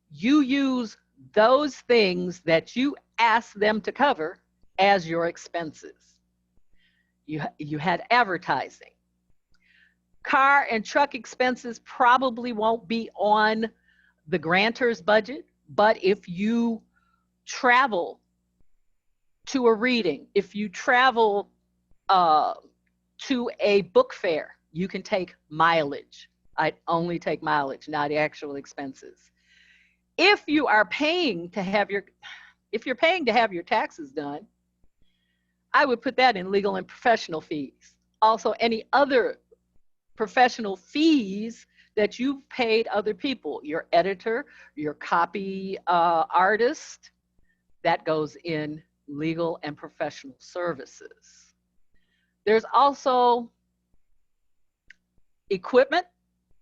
you use those things that you asked them to cover as your expenses. You had advertising. Car and truck expenses probably won't be on the grantor's budget, but if you travel to a reading, if you travel to a book fair, you can take mileage. I'd only take mileage, not actual expenses. If you are paying to have your, if you're paying to have your taxes done, I would put that in legal and professional fees. Also, any other professional fees that you've paid other people, your editor, your copy artist, that goes in legal and professional services. There's also equipment,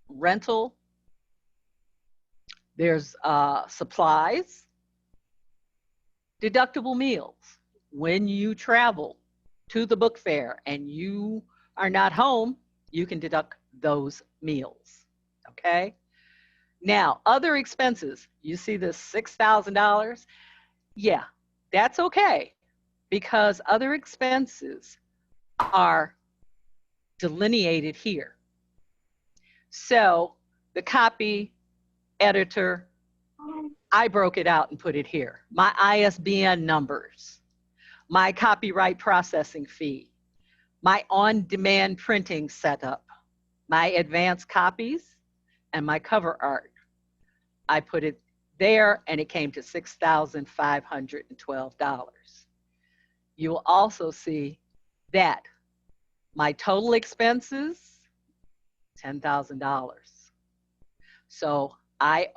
rental, there's supplies, deductible meals. When you travel to the book fair and you are not home, you can deduct those meals, okay? Now, other expenses, you see this $6,000? Yeah, that's okay, because other expenses are delineated here. So the copy editor, I broke it out and put it here. My ISBN numbers, my copyright processing fee, my on-demand printing setup, my advanced copies, and my cover art. I put it there and it came to $6,512. You will also see that my total expenses, $10,000. So I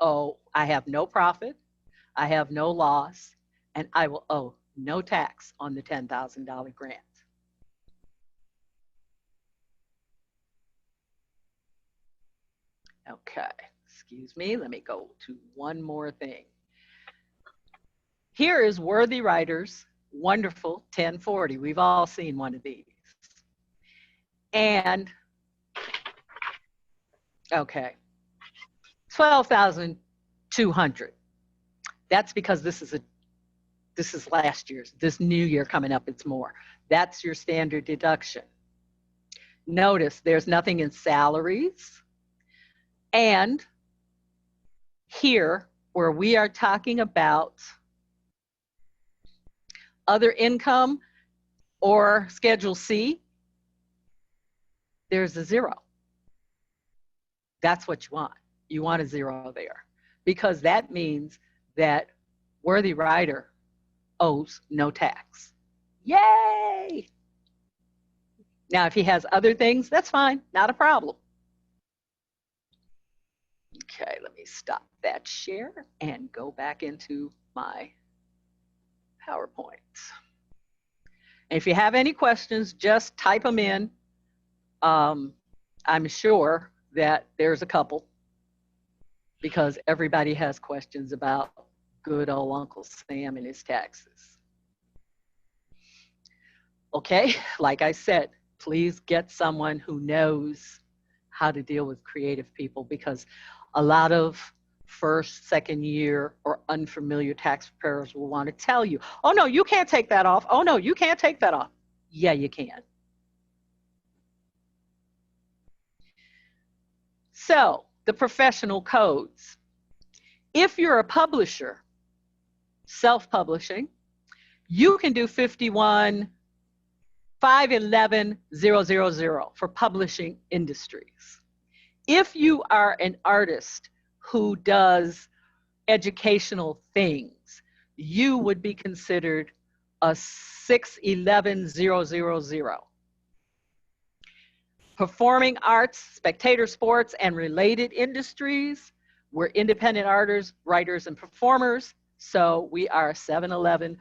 have no profit, I have no loss, and I will owe no tax on the $10,000 grant. Okay, excuse me, let me go to one more thing. Here is Worthy Writers, wonderful 1040. We've all seen one of these. And, okay, 12,200. That's because this is last year's. This new year coming up, it's more. That's your standard deduction. Notice there's nothing in salaries. And here, where we are talking about other income or Schedule C, there's a zero. That's what you want. You want a zero there, because that means that Worthy Writer owes no tax. Yay! Now, if he has other things, that's fine, not a problem. Okay, let me stop that share and go back into my PowerPoint. And if you have any questions, just type them in. I'm sure that there's a couple, because everybody has questions about good old Uncle Sam and his taxes. Okay, like I said, please get someone who knows how to deal with creative people, because a lot of first, second year or unfamiliar tax preparers will want to tell you, oh no, you can't take that off. Oh no, you can't take that off. Yeah, you can. So the professional codes. If you're a publisher, self-publishing, you can do 51-511-000 for publishing industries. If you are an artist who does educational things, you would be considered a 611-000. Performing arts, spectator sports, and related industries, we're independent artists, writers, and performers, so we are 711-510.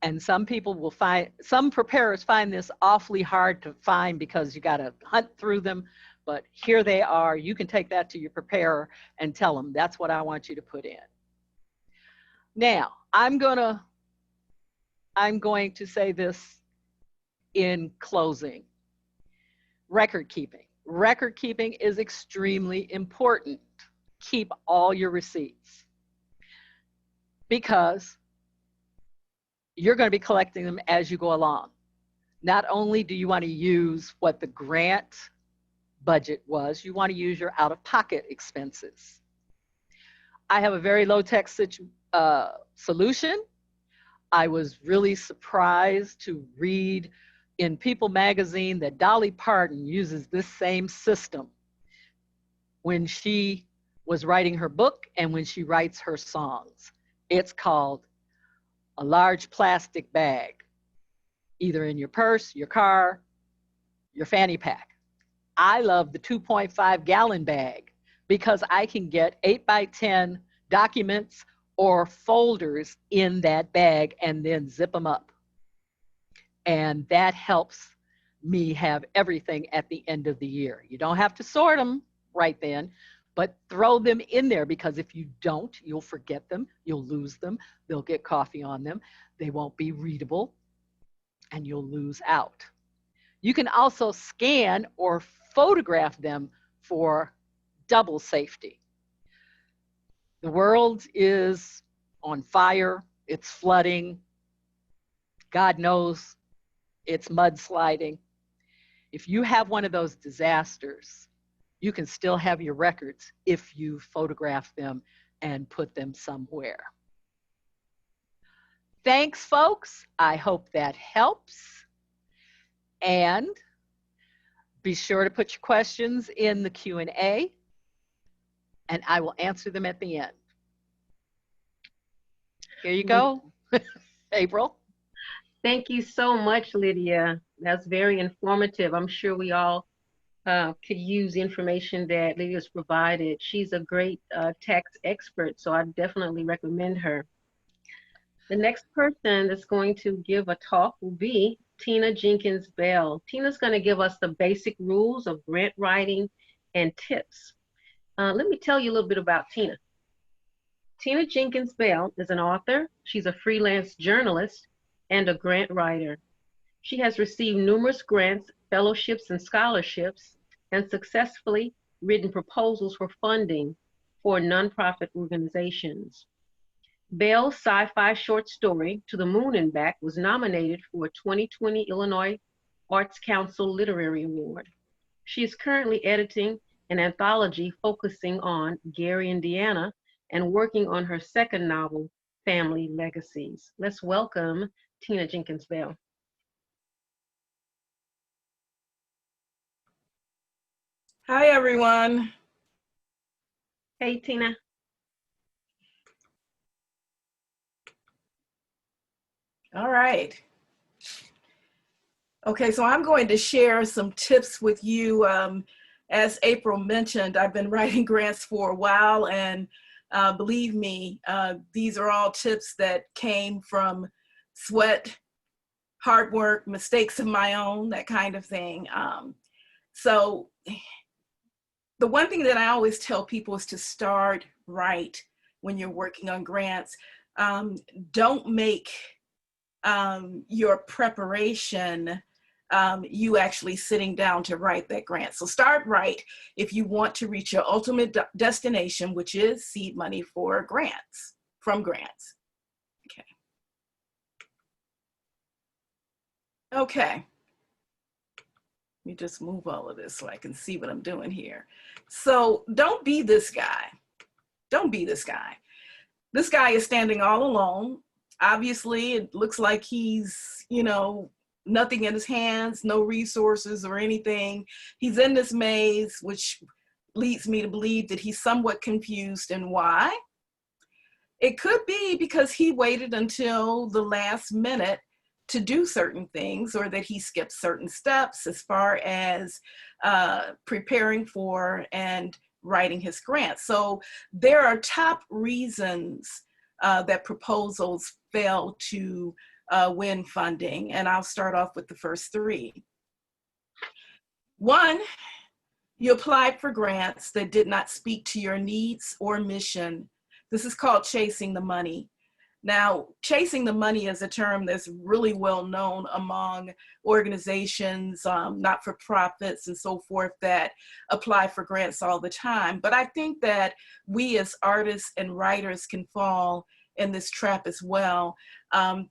And some people will find, some preparers find this awfully hard to find because you got to hunt through them, but here they are. You can take that to your preparer and tell them, that's what I want you to put in. Now, I'm going to say this in closing. Record keeping. Record keeping is extremely important. Keep all your receipts, because you're going to be collecting them as you go along. Not only do you want to use what the grant budget was, you want to use your out-of-pocket expenses. I have a very low-tech solution. I was really surprised to read in People magazine that Dolly Parton uses this same system when she was writing her book and when she writes her songs. It's called a large plastic bag, either in your purse, your car, your fanny pack. I love the 2.5 gallon bag because I can get 8x10 documents or folders in that bag and then zip them up. And that helps me have everything at the end of the year. You don't have to sort them right then, but throw them in there, because if you don't, you'll forget them, you'll lose them, they'll get coffee on them, they won't be readable, and you'll lose out. You can also scan or photograph them for double safety. The world is on fire, it's flooding, God knows it's mudsliding. If you have one of those disasters, you can still have your records if you photograph them and put them somewhere. Thanks, folks. I hope that helps. And be sure to put your questions in the Q&A, and I will answer them at the end. Here you go, April. Thank you so much, Lydia. That's very informative. I'm sure we all could use the information that Lydia's provided. She's a great tax expert, so I definitely recommend her. The next person that's going to give a talk will be Tina Jenkins Bell. Tina's going to give us the basic rules of grant writing and tips. Let me tell you a little bit about Tina. Tina Jenkins Bell is an author. She's a freelance journalist and a grant writer. She has received numerous grants, fellowships, and scholarships, and successfully written proposals for funding for nonprofit organizations. Bell's sci-fi short story, To the Moon and Back, was nominated for a 2020 Illinois Arts Council Literary Award. She is currently editing an anthology focusing on Gary, Indiana, and working on her second novel, Family Legacies. Let's welcome Tina Jenkins Bell. Hi, everyone. Hey, Tina. All right. Okay, so I'm going to share some tips with you. As April mentioned, I've been writing grants for a while, and believe me, these are all tips that came from sweat, hard work, mistakes of my own, that kind of thing. So the one thing that I always tell people is to start right when you're working on grants. Don't make your preparation you actually sitting down to write that grant. So start right if you want to reach your ultimate destination, which is seed money for grants, from grants. Okay. Let me just move all of this so I can see what I'm doing here. So don't be this guy. Don't be this guy. This guy is standing all alone. Obviously, it looks like he's, you know, nothing in his hands, no resources or anything. He's in this maze, which leads me to believe that he's somewhat confused. And why? It could be because he waited until the last minute to do certain things, or that he skipped certain steps as far as preparing for and writing his grant. So there are top reasons that proposals fail to win funding, and I'll start off with the first three. One, you applied for grants that did not speak to your needs or mission. This is called chasing the money. Now, chasing the money is a term that's really well known among organizations, not-for-profits and so forth that apply for grants all the time. But I think that we as artists and writers can fall in this trap as well,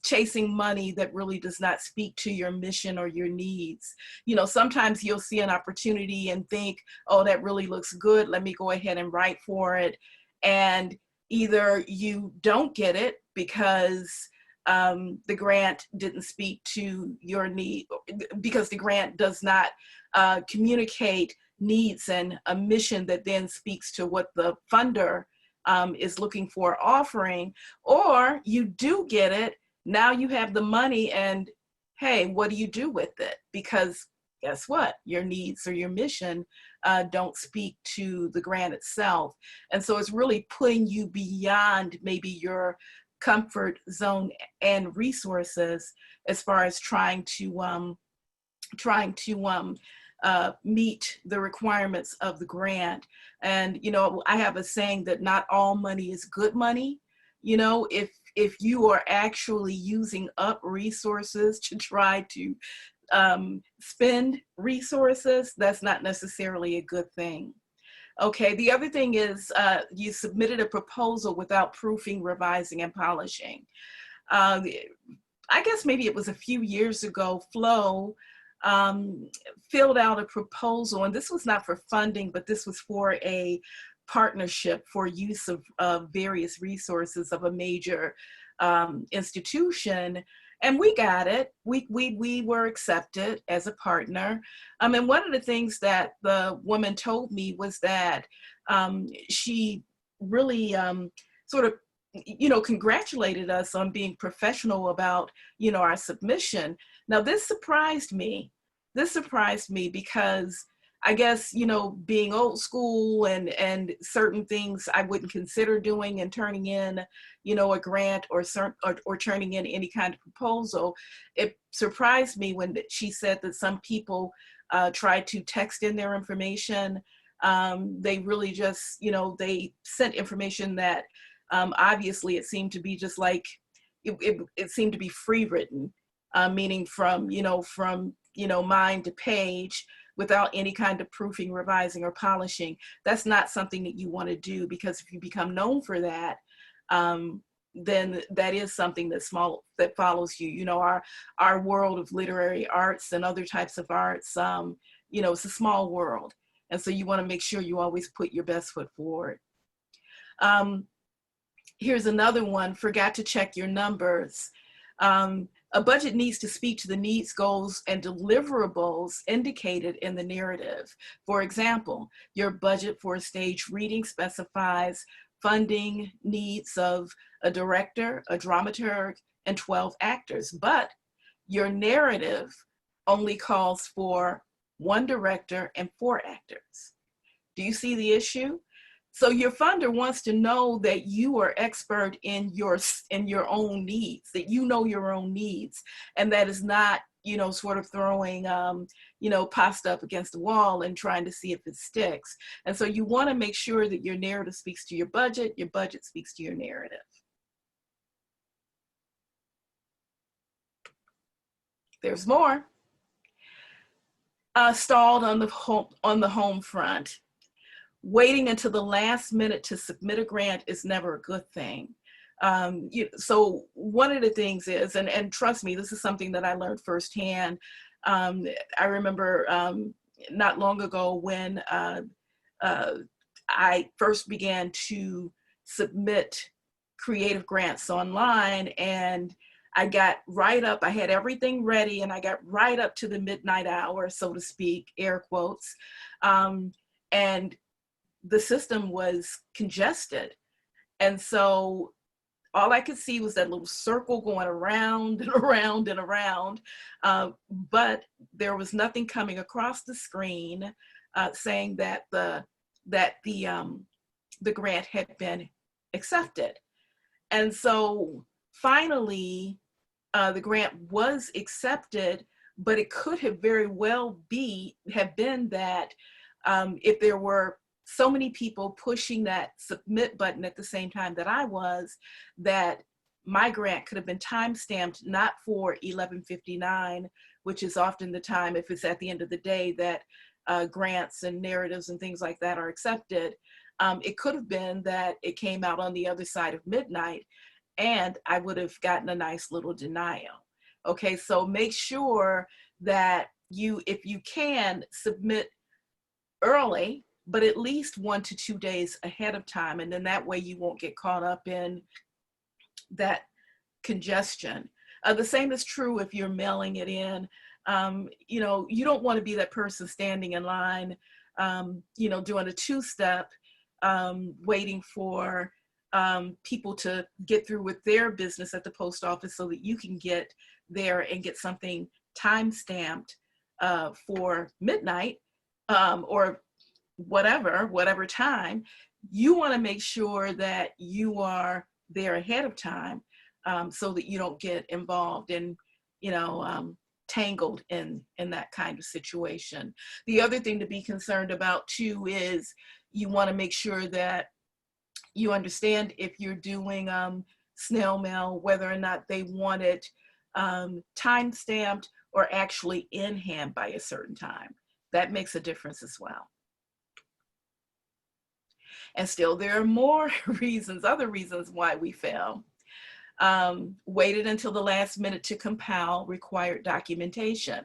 chasing money that really does not speak to your mission or your needs. You know, sometimes you'll see an opportunity and think, oh, that really looks good, let me go ahead and write for it. And either you don't get it because the grant didn't speak to your need, because the grant does not communicate needs and a mission that then speaks to what the funder is looking for offering, or you do get it, now you have the money and hey, what do you do with it? Because guess what? Your needs or your mission don't speak to the grant itself. And so it's really putting you beyond maybe your comfort zone and resources as far as trying to meet the requirements of the grant. And, you know, I have a saying that not all money is good money. You know, if you are actually using up resources to try to spend resources, that's not necessarily a good thing. Okay, the other thing is you submitted a proposal without proofing, revising, and polishing. I guess maybe it was a few years ago, Flo filled out a proposal, and this was not for funding, but this was for a partnership for use of various resources of a major institution. And we got it. We were accepted as a partner. And one of the things that the woman told me was that she really sort of, you know, congratulated us on being professional about, you know, our submission. Now, this surprised me. This surprised me because I guess, you know, being old school and certain things I wouldn't consider doing and turning in, you know, a grant or turning in any kind of proposal. It surprised me when she said that some people tried to text in their information. They really just, you know, they sent information that obviously it seemed to be just like, it seemed to be free written, meaning from mind to page, without any kind of proofing, revising, or polishing. That's not something that you want to do, because if you become known for that, then that is something that follows you. You know, our world of literary arts and other types of arts, you know, it's a small world. And so you want to make sure you always put your best foot forward. Here's another one, forgot to check your numbers. A budget needs to speak to the needs, goals, and deliverables indicated in the narrative. For example, your budget for a stage reading specifies funding needs of a director, a dramaturg, and 12 actors, but your narrative only calls for 1 director and 4 actors. Do you see the issue? So your funder wants to know that you are expert in your own needs, that you know your own needs, and that is not, you know, sort of throwing, you know, pasta up against the wall and trying to see if it sticks. And so you want to make sure that your narrative speaks to your budget speaks to your narrative. There's more. Stalled on the home front. Waiting until the last minute to submit a grant is never a good thing. So one of the things is, and trust me, this is something that I learned firsthand. I remember not long ago when I first began to submit creative grants online, and I got right up, I had everything ready, and I got right up to the midnight hour, so to speak, air quotes. And the system was congested. And so all I could see was that little circle going around and around and around, but there was nothing coming across the screen saying that the grant had been accepted. And so finally, the grant was accepted, but it could have very well have been that if there were so many people pushing that submit button at the same time that I was, that my grant could have been time-stamped not for 11:59, which is often the time, if it's at the end of the day, that grants and narratives and things like that are accepted. It could have been that it came out on the other side of midnight, and I would have gotten a nice little denial. Okay, so make sure that if you can, submit early, but at least 1 to 2 days ahead of time. And then that way you won't get caught up in that congestion. The same is true if you're mailing it in. You know, you don't want to be that person standing in line, you know, doing a two-step, waiting for people to get through with their business at the post office so that you can get there and get something time-stamped for midnight or whatever time. You want to make sure that you are there ahead of time so that you don't get involved in, you know, tangled in that kind of situation. The other thing to be concerned about too is you want to make sure that you understand if you're doing snail mail, whether or not they want it time-stamped or actually in hand by a certain time. That makes a difference as well. And still, there are more reasons, other reasons why we fail. Waited until the last minute to compile required documentation.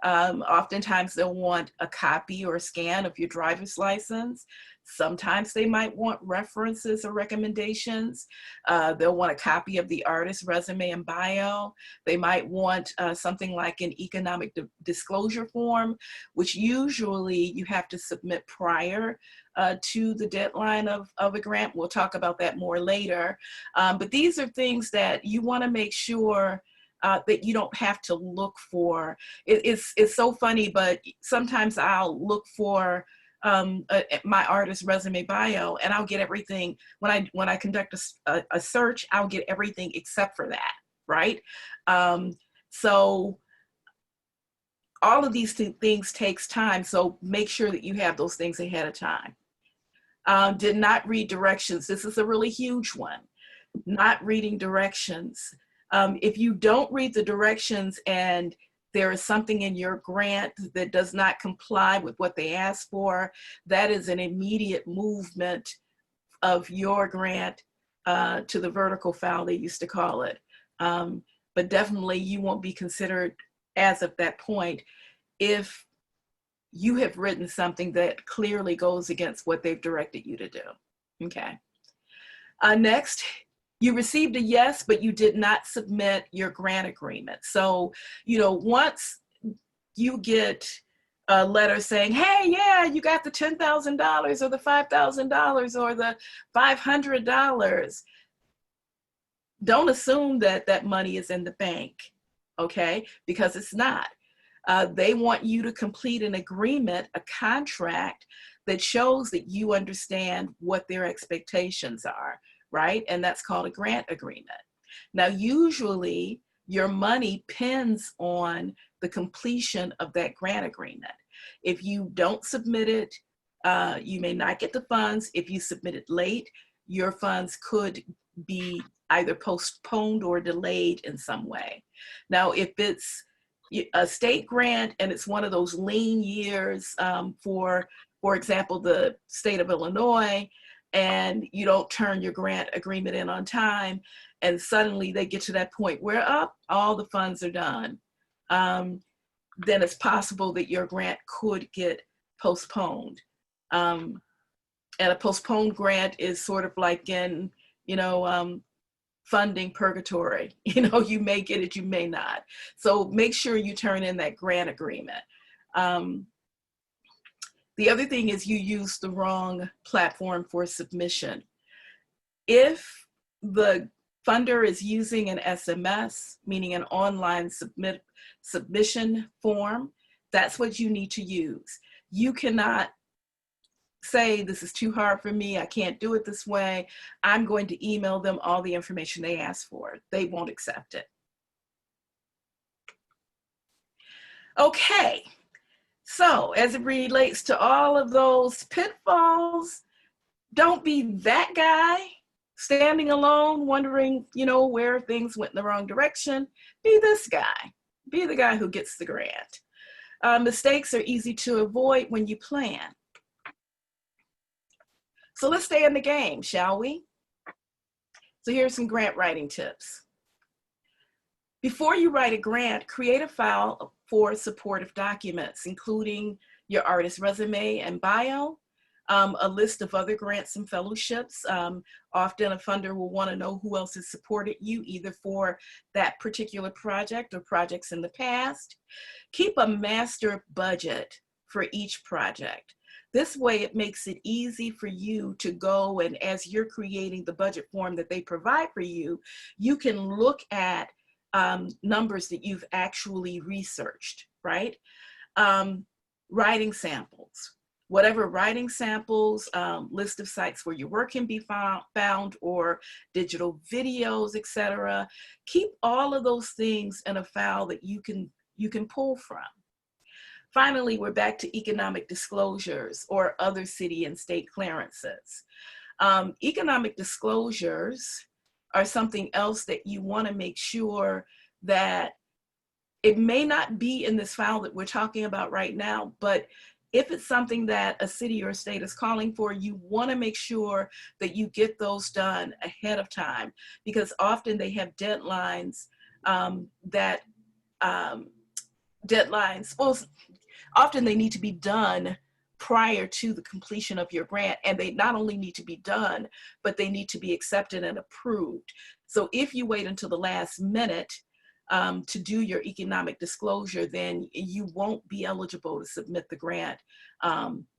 Oftentimes they'll want a copy or a scan of your driver's license. Sometimes they might want references or recommendations. They'll want a copy of the artist's resume and bio. They might want something like an economic disclosure form, which usually you have to submit prior to the deadline of a grant. We'll talk about that more later. But these are things that you want to make sure that you don't have to look for. It's so funny, but sometimes I'll look for my artist resume bio, and I'll get everything when I conduct a search. I'll get everything except for that, right? So all of these things takes time. So make sure that you have those things ahead of time. Did not read directions. This is a really huge one. Not reading directions. If you don't read the directions and there is something in your grant that does not comply with what they asked for, that is an immediate movement of your grant to the vertical file, they used to call it. But definitely you won't be considered as of that point if you have written something that clearly goes against what they've directed you to do, okay? Next, you received a yes, but you did not submit your grant agreement. So, you know, once you get a letter saying, hey, yeah, you got the $10,000 or the $5,000 or the $500, don't assume that that money is in the bank, okay? Because it's not. They want you to complete an agreement, a contract that shows that you understand what their expectations are, right? And that's called a grant agreement. Now, usually your money depends on the completion of that grant agreement. If you don't submit it, you may not get the funds. If you submit it late, your funds could be either postponed or delayed in some way. Now, if it's a state grant and it's one of those lean years, for example, the state of Illinois, and you don't turn your grant agreement in on time, and suddenly they get to that point where all the funds are done, then it's possible that your grant could get postponed. And a postponed grant is sort of like in, funding purgatory. You may get it, you may not. So make sure you turn in that grant agreement. The other thing is you use the wrong platform for submission. If the funder is using an SMS, meaning an online submission form, that's what you need to use. You cannot say, this is too hard for me, I can't do it this way. I'm going to email them all the information they asked for. They won't accept it. Okay, so as it relates to all of those pitfalls, don't be that guy standing alone wondering, where things went in the wrong direction. Be this guy. Be the guy who gets the grant. Mistakes are easy to avoid when you plan. So let's stay in the game, shall we? So here's some grant writing tips. Before you write a grant, create a file for supportive documents, including your artist resume and bio. a list of other grants and fellowships. Often a funder will want to know who else has supported you, either for that particular project or projects in the past. Keep a master budget for each project. This way it makes it easy for you to go, and as you're creating the budget form that they provide for you, you can look at numbers that you've actually researched, right? Writing samples. Whatever writing samples, list of sites where your work can be found, or digital videos, etc. Keep all of those things in a file that you can pull from. Finally, we're back to economic disclosures or other city and state clearances. Economic disclosures are something else that you want to make sure that it may not be in this file that we're talking about right now, but if it's something that a city or a state is calling for, you want to make sure that you get those done ahead of time, because often they have deadlines often they need to be done prior to the completion of your grant, and they not only need to be done, but they need to be accepted and approved. So if you wait until the last minute to do your economic disclosure, then you won't be eligible to submit the grant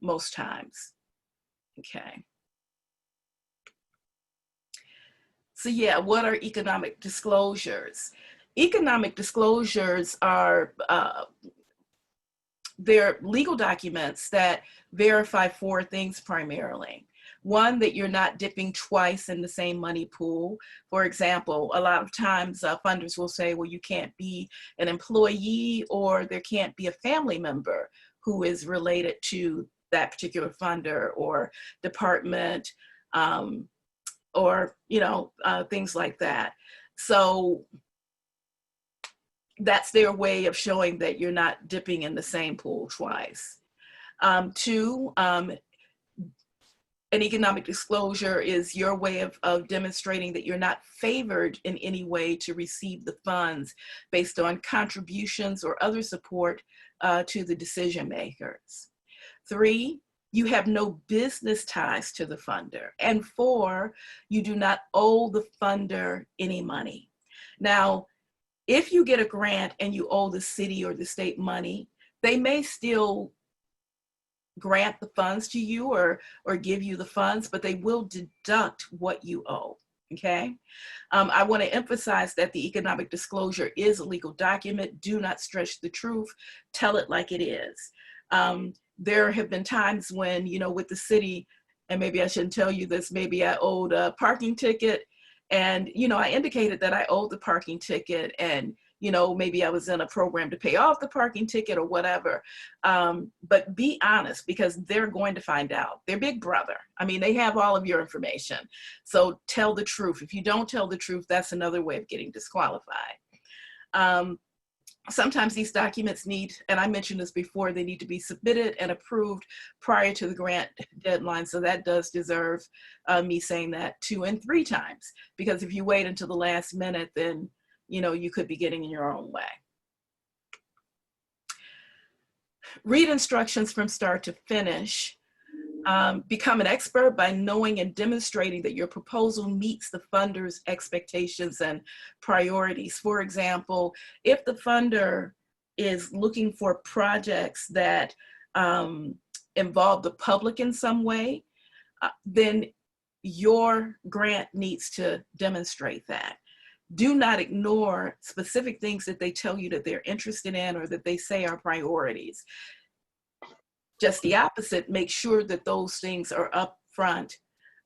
most times. Okay. So yeah, what are economic disclosures? Economic disclosures are they're legal documents that verify 4 things primarily. One, that you're not dipping twice in the same money pool. For example, a lot of times funders will say, well, you can't be an employee, or there can't be a family member who is related to that particular funder or department, or things like that. So that's their way of showing that you're not dipping in the same pool twice. 2, an economic disclosure is your way of demonstrating that you're not favored in any way to receive the funds based on contributions or other support to the decision makers. 3, you have no business ties to the funder. And 4, you do not owe the funder any money. Now, if you get a grant and you owe the city or the state money, they may still grant the funds to you or give you the funds, but they will deduct what you owe, okay? I want to emphasize that the economic disclosure is a legal document. Do not stretch the truth. Tell it like it is. There have been times when, with the city, and maybe I shouldn't tell you this, maybe I owed a parking ticket, and, I indicated that I owed the parking ticket, and, maybe I was in a program to pay off the parking ticket or whatever. But be honest, because they're going to find out. They're big brother. I mean, they have all of your information. So tell the truth. If you don't tell the truth, that's another way of getting disqualified. Sometimes these documents need, and I mentioned this before, they need to be submitted and approved prior to the grant deadline. So that does deserve me saying that 2 and 3 times, because if you wait until the last minute, then, you could be getting in your own way. Read instructions from start to finish. Become an expert by knowing and demonstrating that your proposal meets the funder's expectations and priorities. For example, if the funder is looking for projects that involve the public in some way, then your grant needs to demonstrate that. Do not ignore specific things that they tell you that they're interested in or that they say are priorities. Just the opposite, make sure that those things are up front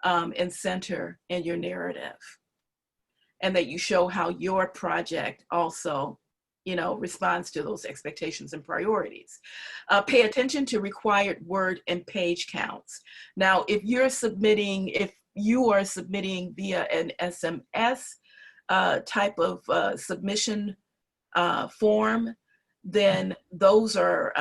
and center in your narrative, and that you show how your project also, responds to those expectations and priorities. Pay attention to required word and page counts. Now, if you are submitting via an SMS type of submission form, then those are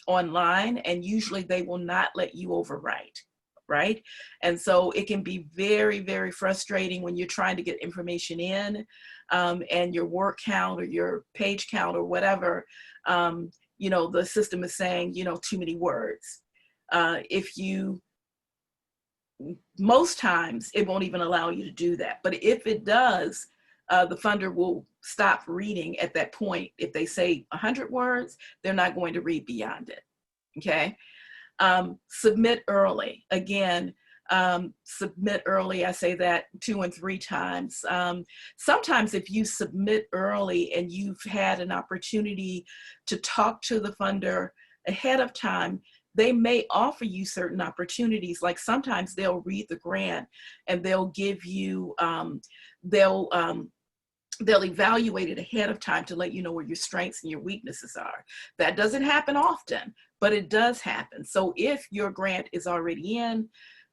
online, and usually they will not let you overwrite, right? And so it can be very, very frustrating when you're trying to get information in and your word count or your page count or whatever, the system is saying, too many words. If you most times it won't even allow you to do that. But if it does, the funder will stop reading at that point. If they say 100 words, they're not going to read beyond it, okay? Submit early. Again, submit early, I say that 2 and 3 times. Sometimes if you submit early and you've had an opportunity to talk to the funder ahead of time, they may offer you certain opportunities. Like sometimes they'll read the grant and they'll give you, they'll evaluate it ahead of time to let you know where your strengths and your weaknesses are. That doesn't happen often, but it does happen. So if your grant is already in,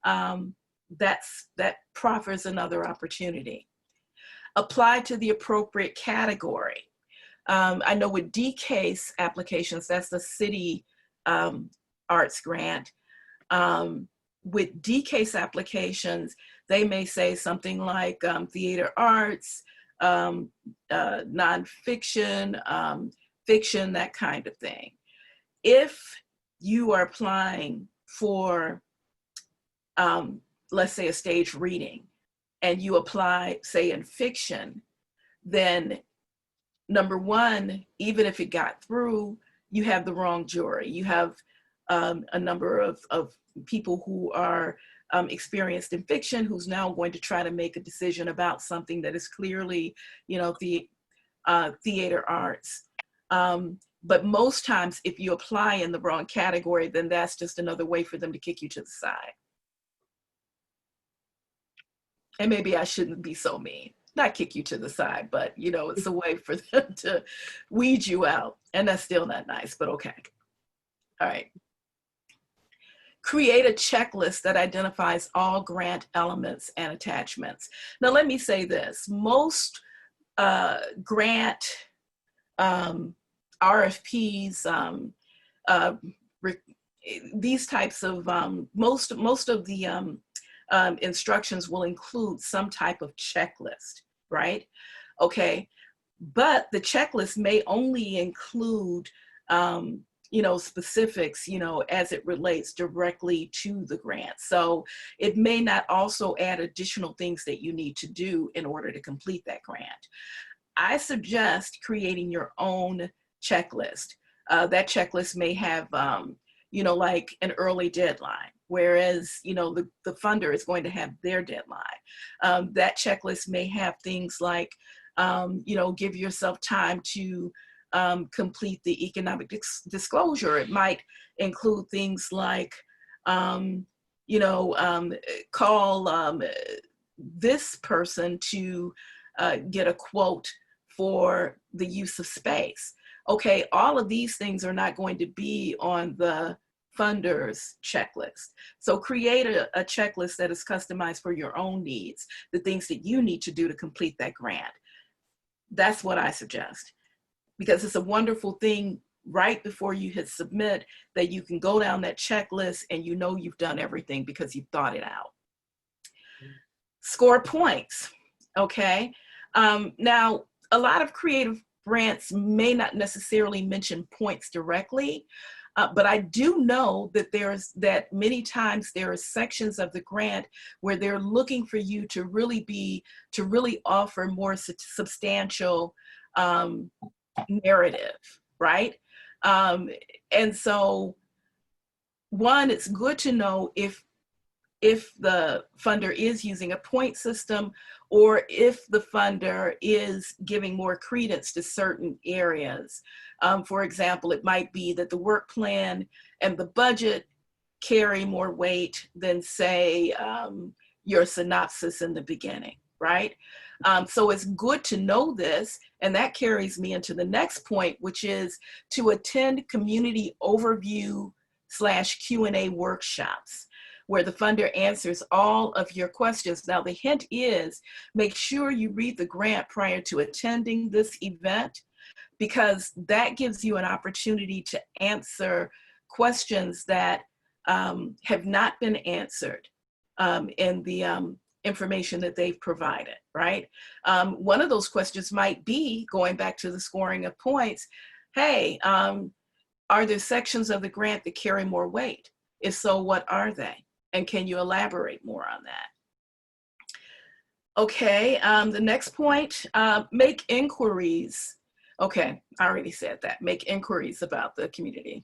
that proffers another opportunity. Apply to the appropriate category. I know with D-case applications, that's the city arts grant. With D-case applications, they may say something like theater arts, nonfiction, fiction, that kind of thing. If you are applying for, let's say, a stage reading, and you apply, say, in fiction, then number one, even if it got through, you have the wrong jury. You have a number of people who are experienced in fiction who's now going to try to make a decision about something that is clearly, you know, the theater arts. But most times if you apply in the wrong category, then that's just another way for them to kick you to the side. And maybe I shouldn't be so mean, not kick you to the side, but you know, it's a way for them to weed you out, and that's still not nice, but okay. All right. Create a checklist that identifies all grant elements and attachments. Now, let me say this. Most grant RFPs, these types of, most of the instructions will include some type of checklist, right? Okay, but the checklist may only include you know, specifics, you know, as it relates directly to the grant. So it may not also add additional things that you need to do in order to complete that grant. I suggest creating your own checklist. That checklist may have, you know, like an early deadline, whereas, you know, the funder is going to have their deadline. That checklist may have things like, you know, give yourself time to complete the economic disclosure. It might include things like, you know, call this person to get a quote for the use of space. Okay, all of these things are not going to be on the funder's checklist. So create a checklist that is customized for your own needs, the things that you need to do to complete that grant. That's what I suggest, because it's a wonderful thing right before you hit submit that you can go down that checklist and you know you've done everything because you've thought it out. Score points, okay? Now, a lot of creative grants may not necessarily mention points directly, but I do know that many times there are sections of the grant where they're looking for you to really offer more substantial narrative, right? And so, one, it's good to know if the funder is using a point system or if the funder is giving more credence to certain areas. For example, it might be that the work plan and the budget carry more weight than, say, your synopsis in the beginning, right? So it's good to know this, and that carries me into the next point, which is to attend community overview / Q&A workshops, where the funder answers all of your questions. Now, the hint is make sure you read the grant prior to attending this event, because that gives you an opportunity to answer questions that have not been answered in the information that they've provided, right? One of those questions might be, going back to the scoring of points, hey, are there sections of the grant that carry more weight? If so, what are they? And can you elaborate more on that? Okay, the next point, make inquiries. Okay, I already said that. Make inquiries about the community.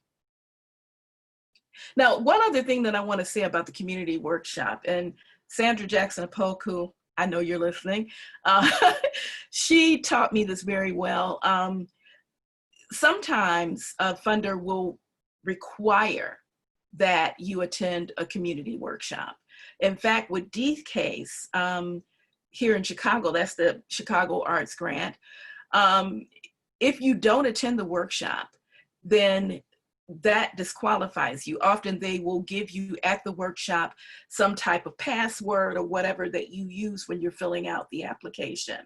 Now, one other thing that I want to say about the community workshop, and Sandra Jackson Opoku, I know you're listening, she taught me this very well. Sometimes a funder will require that you attend a community workshop. In fact, with Dee's case, here in Chicago, that's the Chicago Arts Grant. If you don't attend the workshop, then that disqualifies you. Often they will give you at the workshop some type of password or whatever that you use when you're filling out the application.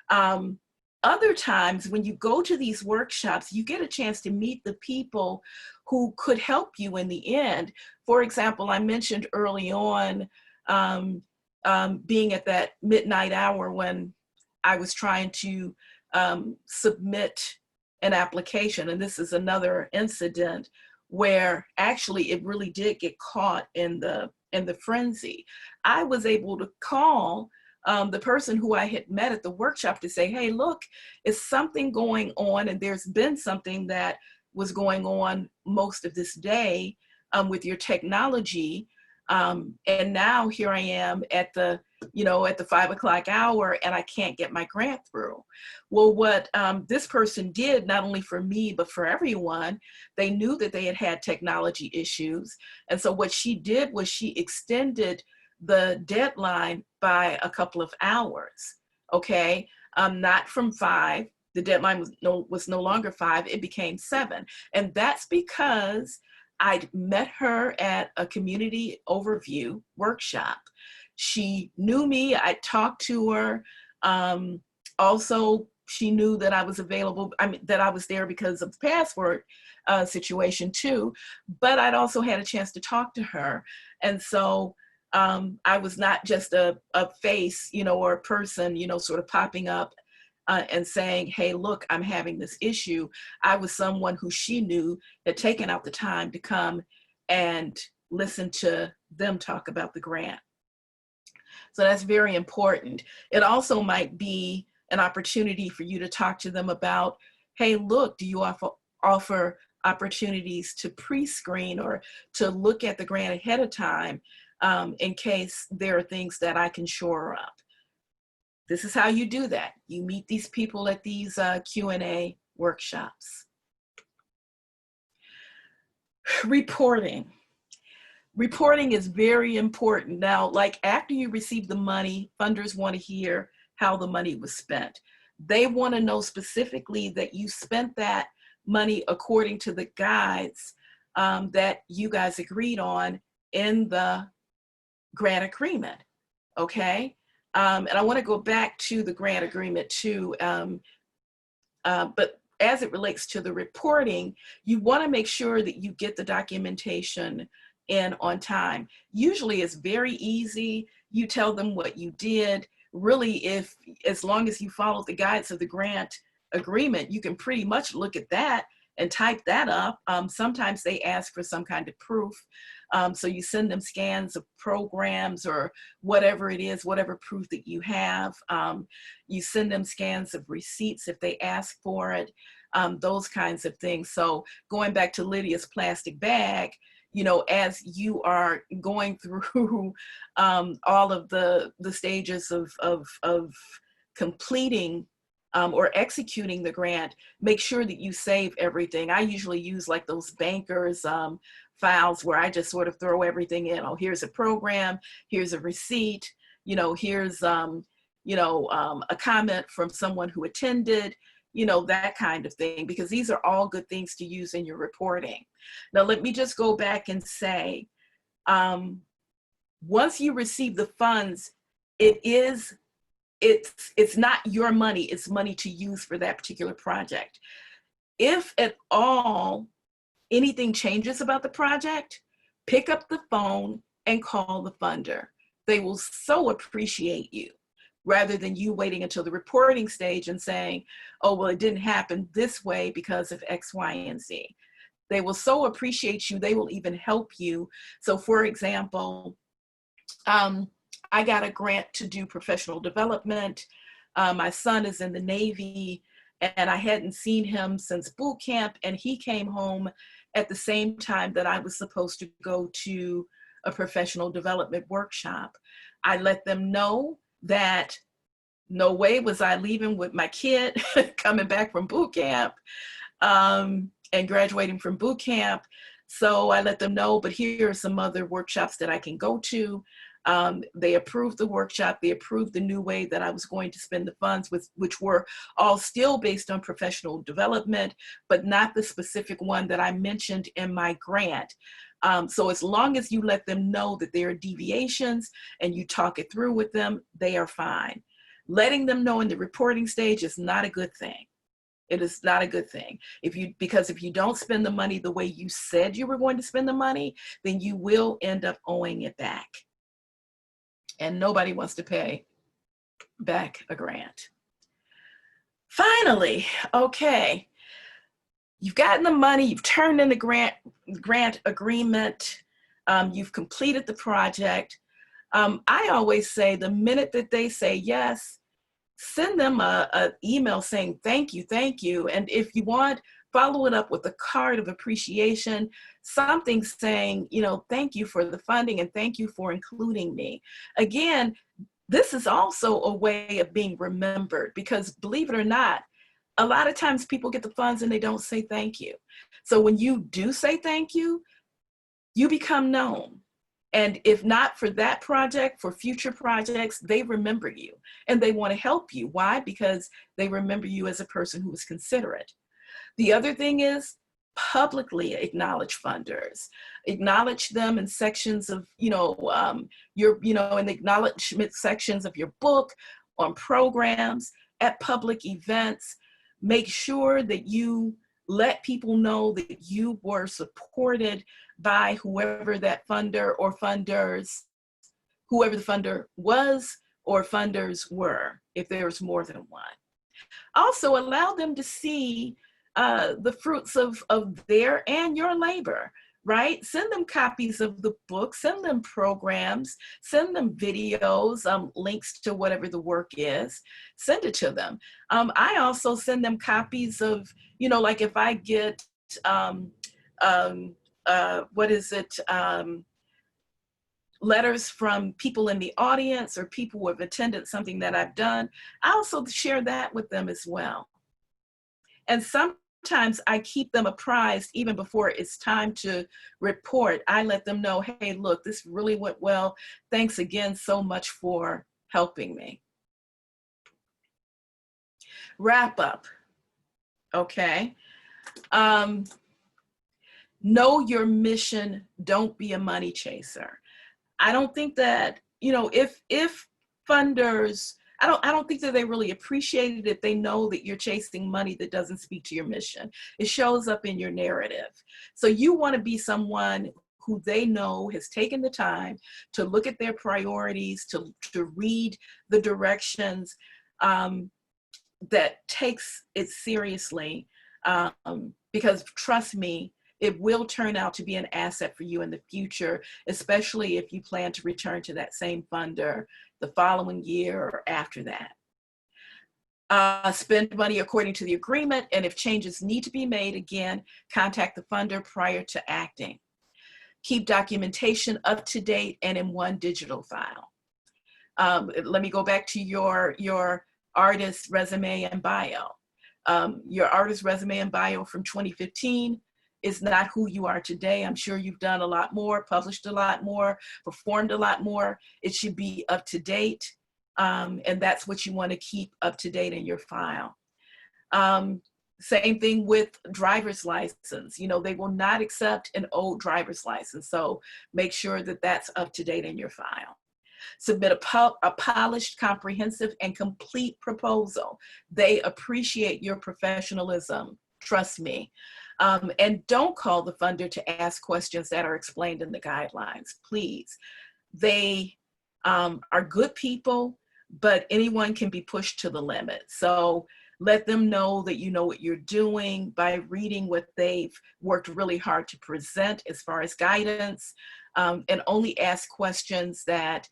Other times when you go to these workshops, you get a chance to meet the people who could help you in the end. For example, I mentioned early on being at that midnight hour when I was trying to submit an application. And this is another incident where actually it really did get caught in the frenzy. I was able to call the person who I had met at the workshop to say, hey, look, is something going on? And there's been something that was going on most of this day with your technology. And now here I am at the, at the 5 o'clock hour and I can't get my grant through. Well, what this person did, not only for me, but for everyone, they knew that they had had technology issues. And so what she did was she extended the deadline by a couple of hours, okay? Not from 5, the deadline was no longer 5, it became 7. And that's because I'd met her at a community overview workshop. She knew me, I talked to her. Also, she knew that I was available, that I was there because of the password situation too, but I'd also had a chance to talk to her. And so I was not just a face, or a person, sort of popping up and saying, hey, look, I'm having this issue. I was someone who she knew had taken out the time to come and listen to them talk about the grant. So that's very important. It also might be an opportunity for you to talk to them about, hey, look, do you offer opportunities to pre-screen or to look at the grant ahead of time in case there are things that I can shore up? This is how you do that. You meet these people at these Q&A workshops. Reporting. Reporting is very important. Now, like after you receive the money, funders want to hear how the money was spent. They want to know specifically that you spent that money according to the guides that you guys agreed on in the grant agreement, okay? And I want to go back to the grant agreement too, but as it relates to the reporting, you want to make sure that you get the documentation in on time. Usually it's very easy. You tell them what you did. Really, as long as you follow the guides of the grant agreement, you can pretty much look at that and type that up. Sometimes they ask for some kind of proof. So you send them scans of programs or whatever it is, whatever proof that you have. You send them scans of receipts if they ask for it, those kinds of things. So going back to Lydia's plastic bag, as you are going through all of the stages of completing or executing the grant, make sure that you save everything. I usually use like those bankers files where I just sort of throw everything in. Oh, here's a program, here's a receipt, here's a comment from someone who attended, that kind of thing, because these are all good things to use in your reporting. Now, let me just go back and say, once you receive the funds, it's not your money, it's money to use for that particular project. If at all anything changes about the project, pick up the phone and call the funder. They will so appreciate you, rather than you waiting until the reporting stage and saying, oh, well, it didn't happen this way because of X, Y, and Z. They will so appreciate you, they will even help you. So for example, I got a grant to do professional development. My son is in the Navy, and I hadn't seen him since boot camp, and he came home at the same time that I was supposed to go to a professional development workshop. I let them know that no way was I leaving with my kid coming back from boot camp and graduating from boot camp. So I let them know, but here are some other workshops that I can go to. They approved the workshop. They approved the new way that I was going to spend the funds, which were all still based on professional development, but not the specific one that I mentioned in my grant. So as long as you let them know that there are deviations and you talk it through with them, they are fine. Letting them know in the reporting stage is not a good thing. It is not a good thing. Because if you don't spend the money the way you said you were going to spend the money, then you will end up owing it back. And nobody wants to pay back a grant. Finally, okay, you've gotten the money, you've turned in the grant agreement, you've completed the project. I always say the minute that they say yes, send them an email saying thank you, thank you. And if you want, follow it up with a card of appreciation, something saying, you know, thank you for the funding and thank you for including me. Again, this is also a way of being remembered, because believe it or not, a lot of times people get the funds and they don't say thank you. So when you do say thank you, you become known. And if not for that project, for future projects, they remember you and they want to help you. Why? Because they remember you as a person who was considerate. The other thing is publicly acknowledge funders. Acknowledge them in sections of, in the acknowledgement sections of your book, on programs, at public events. Make sure that you let people know that you were supported by whoever that funder or funders, whoever the funder was or funders were, if there's more than one. Also allow them to see the fruits of their and your labor, right? Send them copies of the book, send them programs, send them videos, links to whatever the work is, send it to them. I also send them copies of, like if I get, letters from people in the audience or people who have attended something that I've done, I also share that with them as well. And sometimes I keep them apprised even before it's time to report. I let them know, hey, look, this really went well. Thanks again so much for helping me. Wrap up, okay? Know your mission, don't be a money chaser. I don't think that, if funders, I don't think that they really appreciate it if they know that you're chasing money that doesn't speak to your mission. It shows up in your narrative. So you want to be someone who they know has taken the time to look at their priorities, to read the directions, that takes it seriously, because trust me, it will turn out to be an asset for you in the future, especially if you plan to return to that same funder the following year or after that. Spend money according to the agreement, and if changes need to be made, again, contact the funder prior to acting. Keep documentation up to date and in one digital file. Let me go back to your artist resume and bio. Your artist resume and bio from 2015 is not who you are today. I'm sure you've done a lot more, published a lot more, performed a lot more. It should be up to date. And that's what you want to keep up to date in your file. Same thing with driver's license. They will not accept an old driver's license. So make sure that that's up to date in your file. Submit a polished, comprehensive, and complete proposal. They appreciate your professionalism, trust me. And don't call the funder to ask questions that are explained in the guidelines, please. They are good people, but anyone can be pushed to the limit. So Let them know that you know what you're doing by reading what they've worked really hard to present as far as guidance, and only ask questions that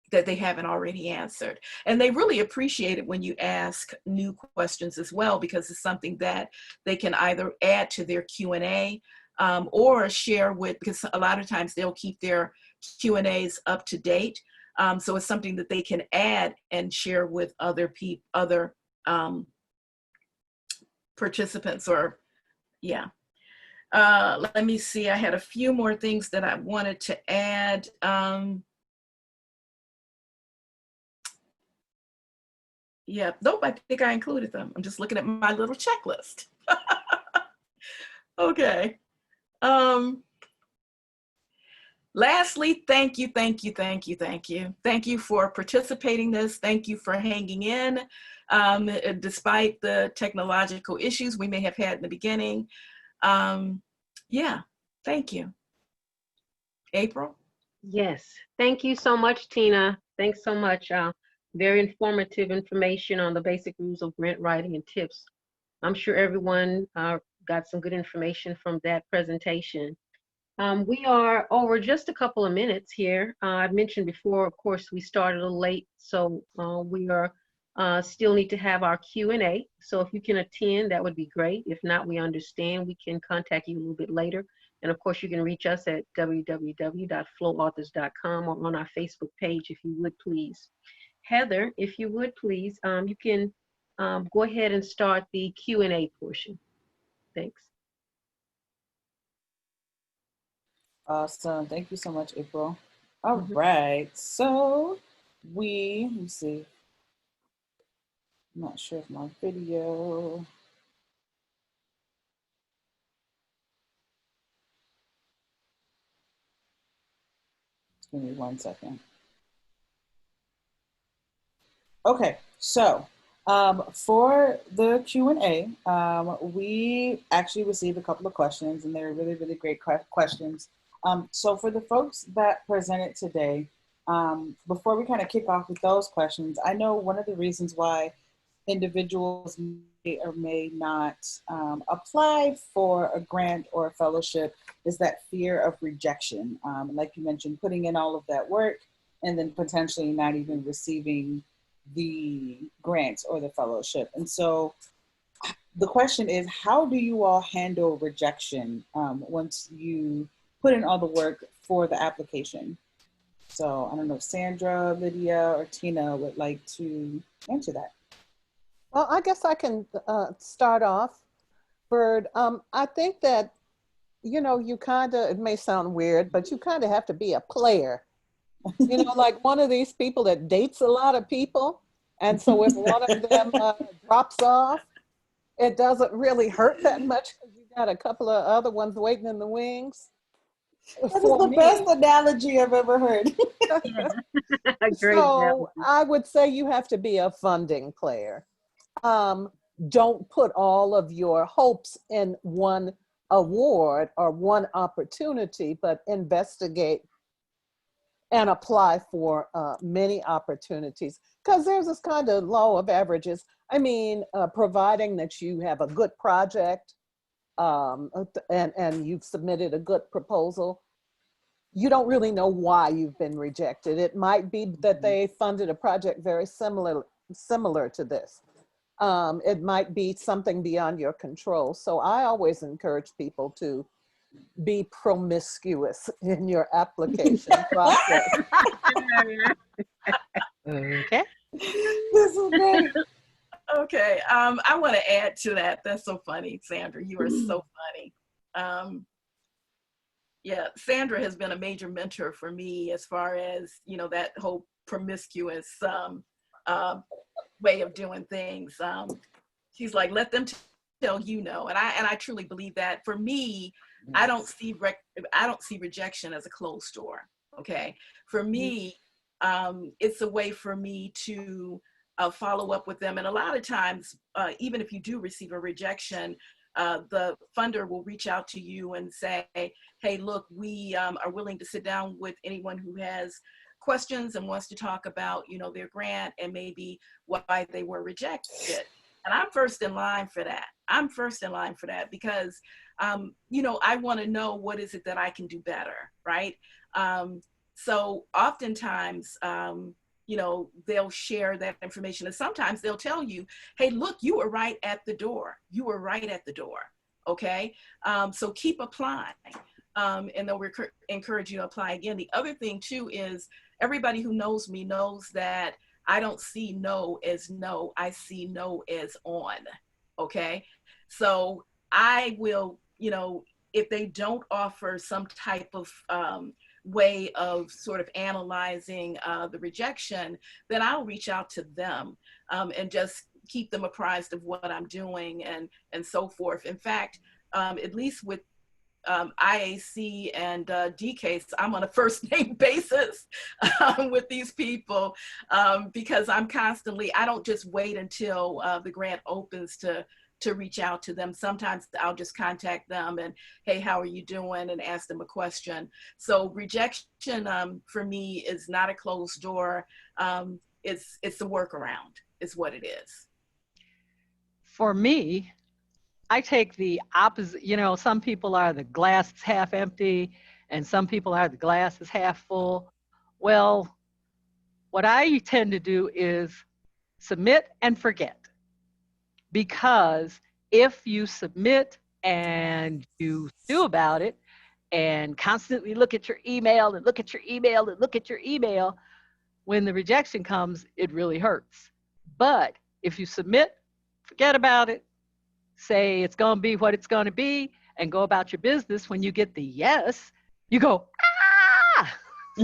that they haven't already answered. And they really appreciate it when you ask new questions as well, because it's something that they can either add to their Q&A or share with, because a lot of times they'll keep their Q&As up to date. So it's something that they can add and share with other people, other participants, or yeah. Let me see, I had a few more things that I wanted to add. Yeah, nope, I think I included them. I'm just looking at my little checklist. Okay. Lastly, thank you, thank you, thank you, thank you. Thank you for participating in this. Thank you for hanging in, despite the technological issues we may have had in the beginning. Yeah, thank you. April? Yes, thank you so much, Tina. Thanks so much. Very informative information on the basic rules of grant writing and tips. I'm sure everyone got some good information from that presentation. We are over just a couple of minutes here. I mentioned before, of course, we started a little late, so we are still need to have our Q&A. So if you can attend, that would be great. If not, we understand. We can contact you a little bit later. And of course, you can reach us at www.flowauthors.com or on our Facebook page, if you would please. Heather, if you would please, you can go ahead and start the Q&A portion. Thanks. Awesome. Thank you so much, April. All right. So let me see. I'm not sure if my video. Give me 1 second. Okay, so for the Q&A, we actually received a couple of questions, and they're really, really great questions. So for the folks that presented today, before we kind of kick off with those questions, I know one of the reasons why individuals may or may not apply for a grant or a fellowship is that fear of rejection. Like you mentioned, putting in all of that work and then potentially not even receiving the grants or the fellowship. And so the question is, how do you all handle rejection once you put in all the work for the application? So I don't know if Sandra, Lydia, or Tina would like to answer that. Well, I guess I can start off, Byrd. I think that, you know, you kind of, it may sound weird, but you kind of have to be a player. You know, like one of these people that dates a lot of people. And so if one of them drops off, it doesn't really hurt that much because you got a couple of other ones waiting in the wings. That is the best analogy I've ever heard. So I would say you have to be a funding player. Don't put all of your hopes in one award or one opportunity, but investigate and apply for many opportunities, because there's this kind of law of averages. I mean, providing that you have a good project and you've submitted a good proposal, you don't really know why you've been rejected. It might be that they funded a project very similar to this. It might be something beyond your control. So I always encourage people to be promiscuous in your application process. Okay. This is great. Okay, I want to add to that. That's so funny, Sandra. You are so funny. Yeah, Sandra has been a major mentor for me as far as, you know, that whole promiscuous way of doing things. She's like, let them tell you no, and I truly believe that. For me, I don't see rejection as a closed door. Okay, for me, it's a way for me to follow up with them. And a lot of times, even if you do receive a rejection, the funder will reach out to you and say, hey, look, we are willing to sit down with anyone who has questions and wants to talk about, you know, their grant and maybe why they were rejected. And I'm first in line for that. I'm first in line for that because, you know, I want to know what is it that I can do better, right? So oftentimes, you know, they'll share that information, and sometimes they'll tell you, hey, look, you were right at the door. You were right at the door, okay? So keep applying, and they'll encourage you to apply again. The other thing too is everybody who knows me knows that I don't see no as no, I see no as on, okay? So I will, you know, if they don't offer some type of way of sort of analyzing the rejection, then I'll reach out to them and just keep them apprised of what I'm doing and so forth. In fact, at least with IAC and DCASE, I'm on a first name basis with these people because I'm constantly, I don't just wait until the grant opens to reach out to them. Sometimes I'll just contact them and, hey, how are you doing? And ask them a question. So rejection for me is not a closed door. It's a workaround is what it is. For me, I take the opposite. You know, some people are the glass is half empty and some people are the glass is half full. Well, what I tend to do is submit and forget. Because if you submit and you do about it and constantly look at your email and look at your email and look at your email, when the rejection comes, it really hurts. But if you submit, forget about it, say it's going to be what it's going to be, and go about your business, when you get the yes, you go, ah!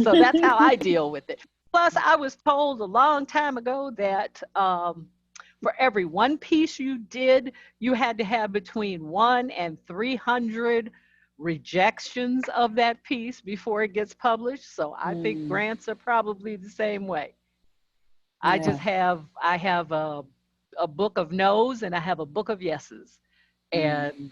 So that's how I deal with it. Plus, I was told a long time ago that for every one piece you did, you had to have between 1 and 300 rejections of that piece before it gets published. So I think grants are probably the same way. Yeah. I have a book of no's and I have a book of yeses. And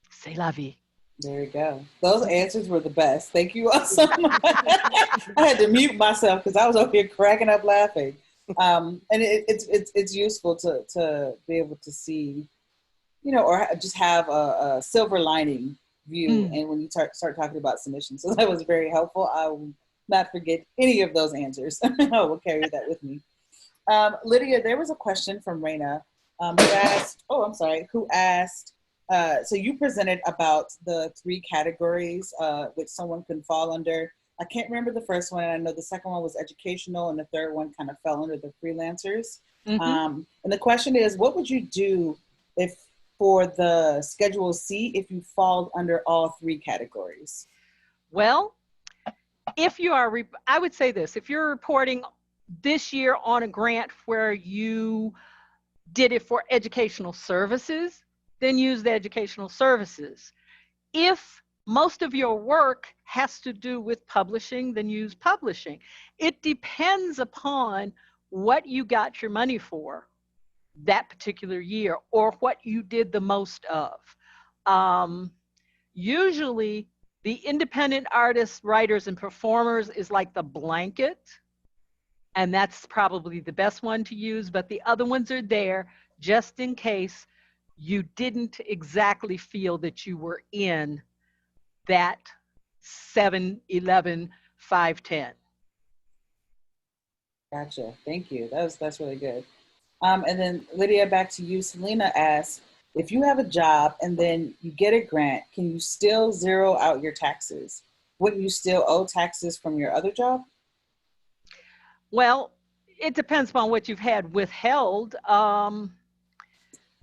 c'est la vie. There you go. Those answers were the best. Thank you all so much. I had to mute myself because I was over here cracking up laughing. And it's useful to be able to see, you know, or just have a silver lining view. And when you start talking about submissions, so that was very helpful. I will not forget any of those answers. I will carry that with me. Lydia, there was a question from Raina who asked, so you presented about the 3 categories which someone can fall under. I can't remember the first one. I know the second one was educational and the third one kind of fell under the freelancers. And the question is, what would you do if for the Schedule C if you fall under all 3 categories? Well, if you are, I would say this, if you're reporting this year on a grant where you did it for educational services, then use the educational services. If most of your work has to do with publishing, then use publishing. It depends upon what you got your money for that particular year or what you did the most of. Usually the independent artists, writers, and performers is like the blanket, and that's probably the best one to use, but the other ones are there just in case you didn't exactly feel that you were in that 7, 11, 5, 10. Gotcha. Thank you. That's really good. And then Lydia, back to you. Selena asks, if you have a job and then you get a grant, can you still zero out your taxes? Wouldn't you still owe taxes from your other job? Well, it depends upon what you've had withheld.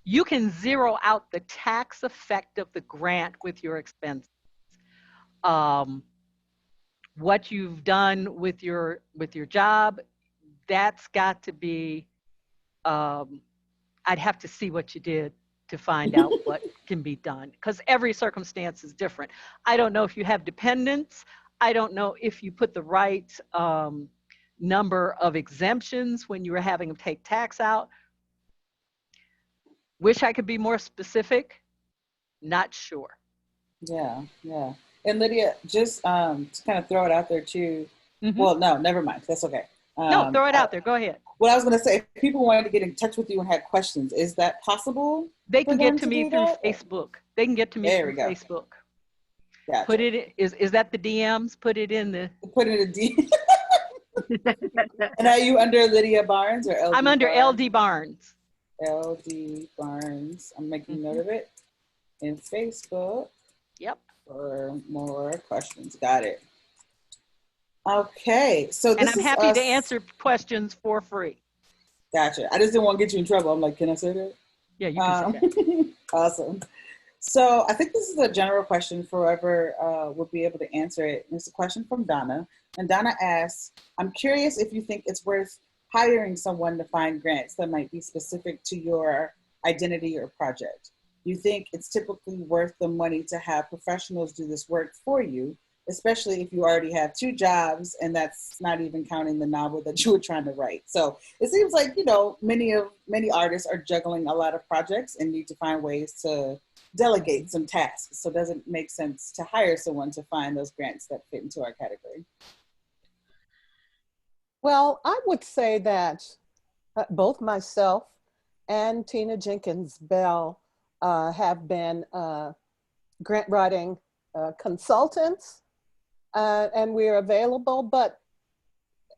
You can zero out the tax effect of the grant with your expenses. What you've done with your job, that's got to be, I'd have to see what you did to find out what can be done, because every circumstance is different. I don't know if you have dependents. I don't know if you put the right number of exemptions when you were having them take tax out. Wish I could be more specific. Not sure. Yeah. And Lydia, just to kind of throw it out there too, Well, no, never mind. That's okay. No, throw it out there. Go ahead. What I was going to say, if people wanted to get in touch with you and had questions, is that possible? They for can get them to me do through that? Facebook. They can get to me There we through go. Facebook. Gotcha. Put it, is that the DMs? Put it in the. Put it in a D. And are you under Lydia Barnes or LD I'm under Barnes? LD Barnes. LD Barnes. I'm making note of it. In Facebook. Yep. For more questions. Got it. Okay. So this And I'm is happy us. to answer questions for free. Gotcha. I just didn't want to get you in trouble. I'm like, can I say that? Yeah, you can say that. Awesome. So I think this is a general question for whoever would be able to answer it. It's a question from Donna. And Donna asks, I'm curious if you think it's worth hiring someone to find grants that might be specific to your identity or project. Do you think it's typically worth the money to have professionals do this work for you, especially if you already have 2 jobs and that's not even counting the novel that you were trying to write? So it seems like, you know, many artists are juggling a lot of projects and need to find ways to delegate some tasks. So does it make sense to hire someone to find those grants that fit into our category? Well, I would say that both myself and Tina Jenkins Bell have been grant writing consultants, and we're available, but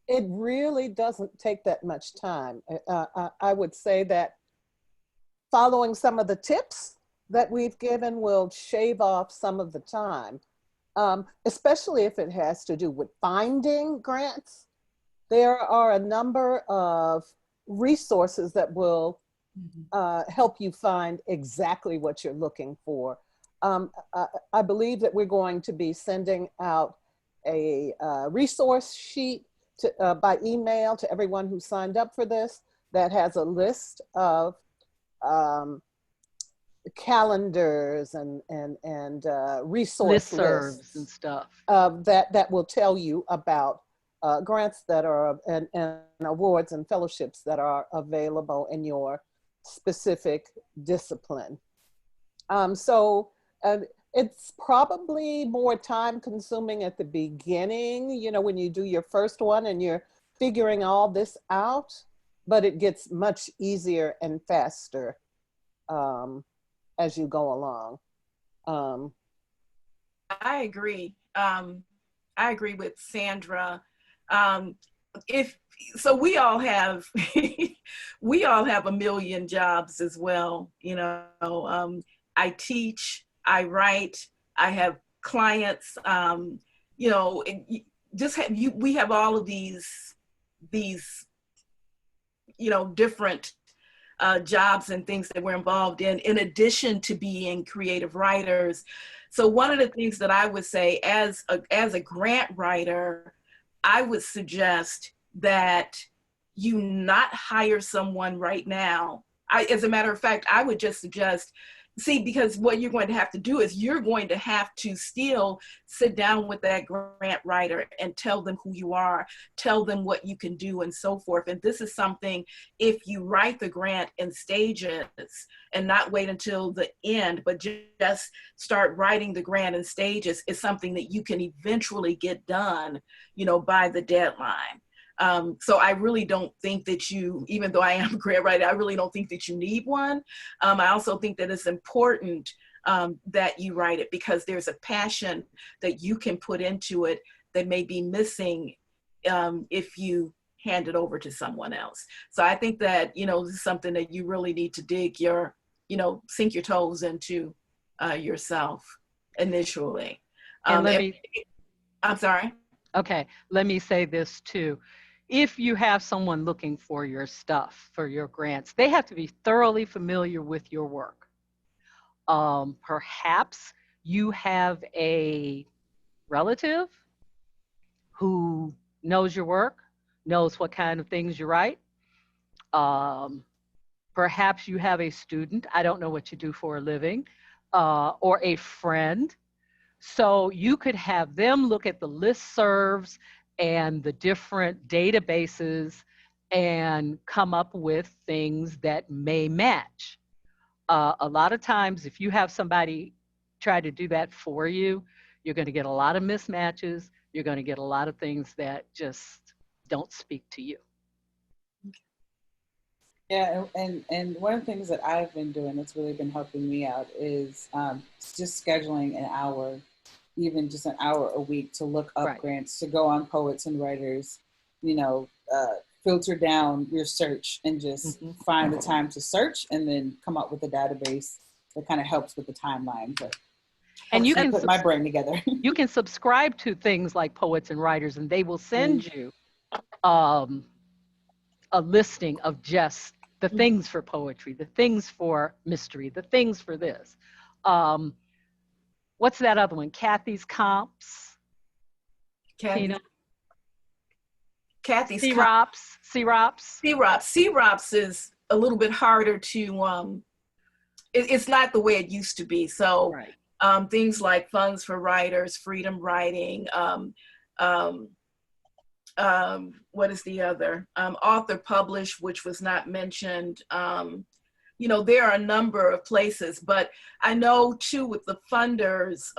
it really doesn't take that much time. I would say that following some of the tips that we've given will shave off some of the time, especially if it has to do with finding grants. There are a number of resources that will help you find exactly what you're looking for. I believe that we're going to be sending out a resource sheet by email to everyone who signed up for this that has a list of calendars and resource Listservs lists and stuff. that will tell you about grants that are and awards and fellowships that are available in your specific discipline. So it's probably more time consuming at the beginning, you know, when you do your first one and you're figuring all this out, but it gets much easier and faster as you go along. I agree. I agree with Sandra. We all have we all have a million jobs as well. You know, I teach, I write, I have clients. You know, we have all of these you know, different jobs and things that we're involved in addition to being creative writers. So one of the things that I would say as a grant writer, I would suggest that you not hire someone right now. As a matter of fact, I would just suggest, because what you're going to have to do is you're going to have to still sit down with that grant writer and tell them who you are, tell them what you can do and so forth. And this is something, if you write the grant in stages and not wait until the end, but just start writing the grant in stages, is something that you can eventually get done, you know, by the deadline. So I really don't think that even though I am a grant writer, I really don't think that you need one. I also think that it's important that you write it because there's a passion that you can put into it that may be missing if you hand it over to someone else. So I think that, you know, this is something that you really need to sink your toes into yourself initially. And I'm sorry. Okay, let me say this too. If you have someone looking for your stuff, for your grants, they have to be thoroughly familiar with your work. Perhaps you have a relative who knows your work, knows what kind of things you write. Perhaps you have a student, I don't know what you do for a living, or a friend. So you could have them look at the listservs and the different databases and come up with things that may match. A lot of times, if you have somebody try to do that for you, you're going to get a lot of mismatches. you're going to get a lot of things that just don't speak to you. Yeah, and one of the things that I've been doing that's really been helping me out is just scheduling an hour, even just an hour a week to look up Right. grants, to go on Poets and Writers, filter down your search and just find the time to search and then come up with a database that kind of helps with the timeline. But And you can put my brain together. You can subscribe to things like Poets and Writers, and they will send you a listing of just the things for poetry, the things for mystery, the things for this. What's that other one? Kathy's Comps. Tina? Kathy's C-Rops. C-Rops is a little bit harder to, it's not the way it used to be. So Right. Things like Funds for Writers, Freedom Writing, what is the other? Author Publish, which was not mentioned. There are a number of places, but I know too with the funders,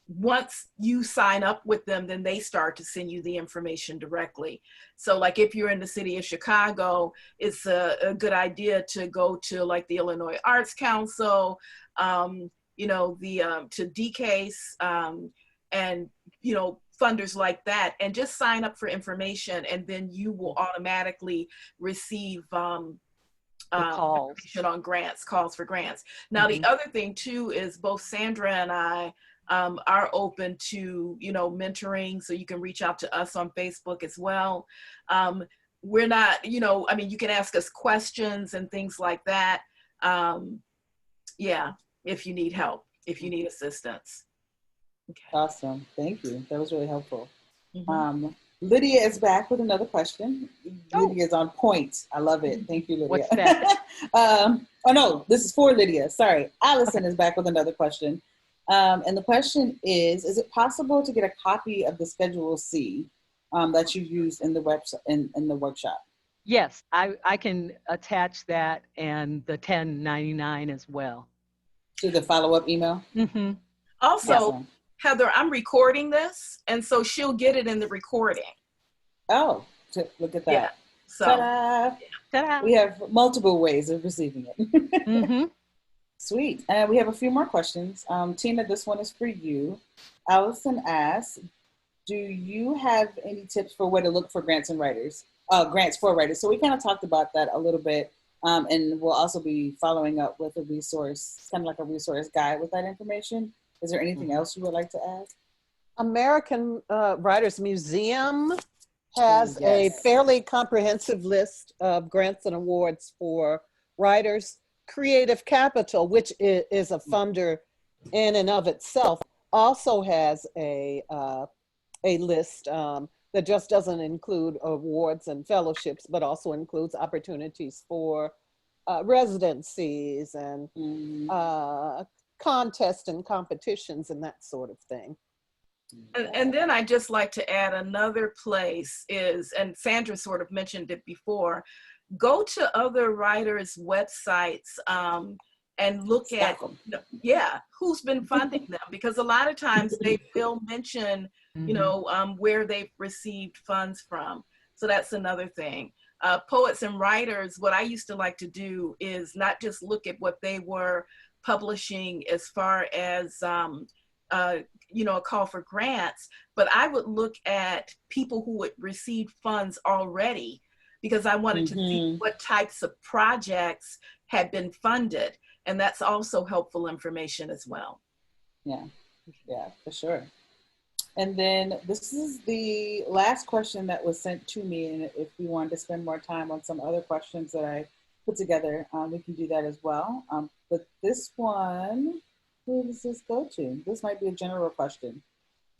once you sign up with them, then they start to send you the information directly. So like if you're in the city of Chicago, it's a good idea to go to like the Illinois Arts Council, to DCASE, and, funders like that, and just sign up for information, and then you will automatically receive calls on grants, calls for grants. Now, the other thing too is both Sandra and I are open to, mentoring. So you can reach out to us on Facebook as well. We're not, you can ask us questions and things like that. If you need help, if you need assistance. Okay. Awesome. Thank you. That was really helpful. Lydia is back with another question. Lydia is on point. I love it. Thank you, Lydia. What's that? Oh, no, this is for Lydia. Sorry. Allison is back with another question. And the question is it possible to get a copy of the Schedule C that you used in the website in the workshop? Yes, I can attach that and the 1099 as well. To the follow-up email? Also, awesome. Heather, I'm recording this, and so she'll get it in the recording. Oh, look at that. Yeah. So Ta-da. Ta-da. We have multiple ways of receiving it. Sweet. And we have a few more questions. Tina, this one is for you. Allison asks, do you have any tips for where to look for grants for writers? So we kind of talked about that a little bit. And we'll also be following up with a resource, kind of like a resource guide with that information. Is there anything else you would like to add? American Writers Museum has a fairly comprehensive list of grants and awards for writers. Creative Capital, which is a funder in and of itself, also has a list that just doesn't include awards and fellowships, but also includes opportunities for residencies and contests and competitions and that sort of thing. And then I'd just like to add another place is, and Sandra sort of mentioned it before, go to other writers' websites and look at, who's been funding them, because a lot of times they will mention, where they've received funds from. So that's another thing. Poets and Writers, what I used to like to do is not just look at what they were publishing as far as, a call for grants, but I would look at people who had received funds already, because I wanted to see what types of projects had been funded. And that's also helpful information as well. Yeah, for sure. And then this is the last question that was sent to me. And if we wanted to spend more time on some other questions that I put together, we can do that as well. But this one, who does this go to? This might be a general question.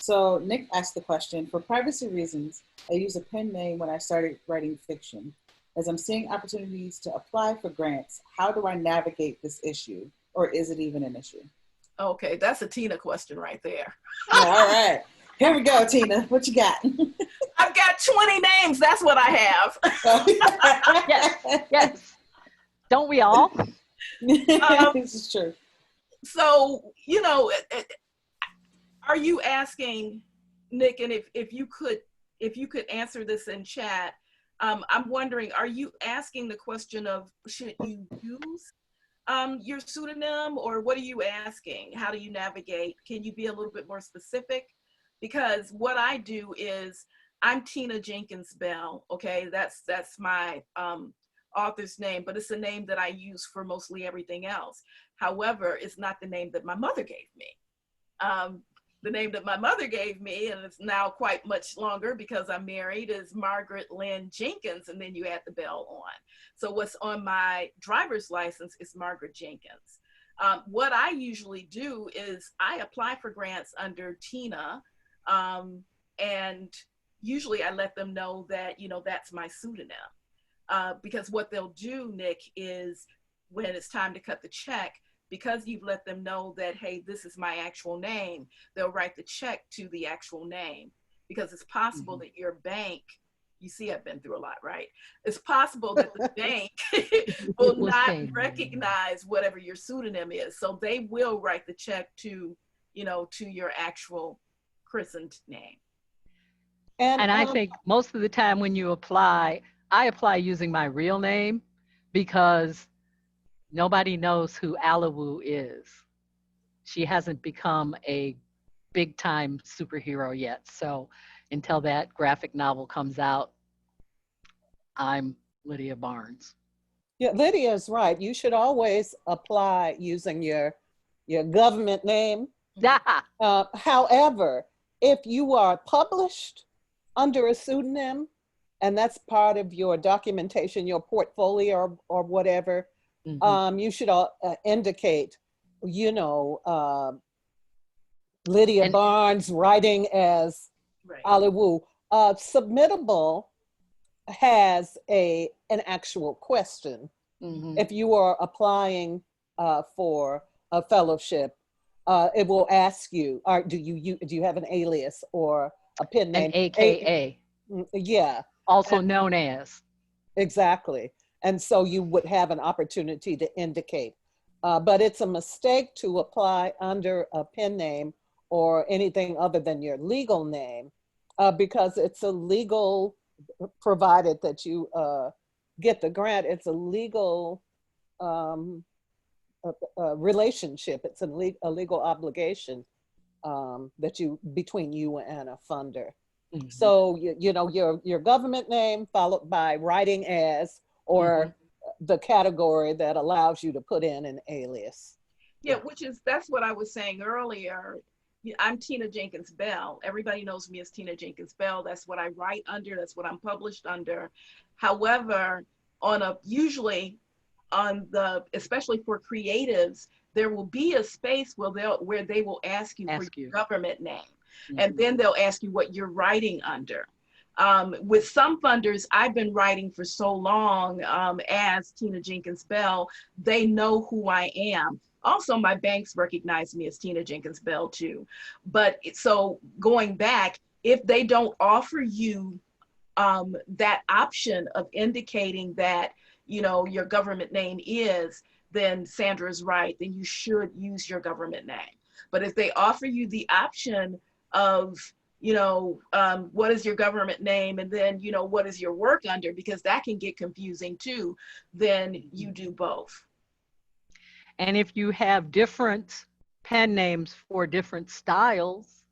So Nick asked the question, for privacy reasons, I use a pen name when I started writing fiction. As I'm seeing opportunities to apply for grants, how do I navigate this issue? Or is it even an issue? Okay, that's a Tina question right there. Yeah, all right, here we go, Tina. What you got? I've got 20 names, that's what I have. Yes. Don't we all? This is true. So, Are you asking, Nick, and if you could answer this in chat, I'm wondering, are you asking the question of should you use your pseudonym, or what are you asking? How do you navigate? Can you be a little bit more specific? Because what I do is I'm Tina Jenkins Bell. Okay, that's my author's name, but it's a name that I use for mostly everything else. However, it's not the name that my mother gave me. The name that my mother gave me, and it's now quite much longer because I'm married, is Margaret Lynn Jenkins, and then you add the Bell on. So what's on my driver's license is Margaret Jenkins. What I usually do is I apply for grants under Tina, and usually I let them know that, you know, that's my pseudonym. Because what they'll do, Nick, is when it's time to cut the check, because you've let them know that, hey, this is my actual name, they'll write the check to the actual name. Because it's possible that your bank, you see, I've been through a lot, right? It's possible that the bank will not recognize whatever your pseudonym is. So they will write the check to, you know, to your actual christened name. And I think most of the time when you apply, I apply using my real name because nobody knows who Alawu is. She hasn't become a big time superhero yet. So until that graphic novel comes out, I'm Lydia Barnes. Yeah, Lydia's right. You should always apply using your government name. However, if you are published under a pseudonym, and that's part of your documentation, your portfolio or whatever, you should indicate, you know, Lydia Barnes writing as Alawu. Submittable has an actual question. If you are applying for a fellowship, it will ask you, do you have an alias or a pen name? An AKA. Yeah. Also known as. Exactly. And so you would have an opportunity to indicate. But it's a mistake to apply under a pen name or anything other than your legal name, because it's a legal, provided that you get the grant, it's a legal relationship. It's a legal obligation that between you and a funder. So you know, your government name followed by writing as, or the category that allows you to put in an alias. Yeah, that's what I was saying earlier. I'm Tina Jenkins Bell. Everybody knows me as Tina Jenkins Bell. That's what I write under. That's what I'm published under. However, usually especially for creatives, there will be a space where they will ask you for your government name. And then they'll ask you what you're writing under. With some funders, I've been writing for so long as Tina Jenkins Bell, they know who I am. Also, my banks recognize me as Tina Jenkins Bell too. But so going back, if they don't offer you that option of indicating that, you know, your government name is, then Sandra is right, then you should use your government name. But if they offer you the option of, you know, what is your government name, and then, you know, what is your work under, because that can get confusing too, then you do both. And if you have different pen names for different styles,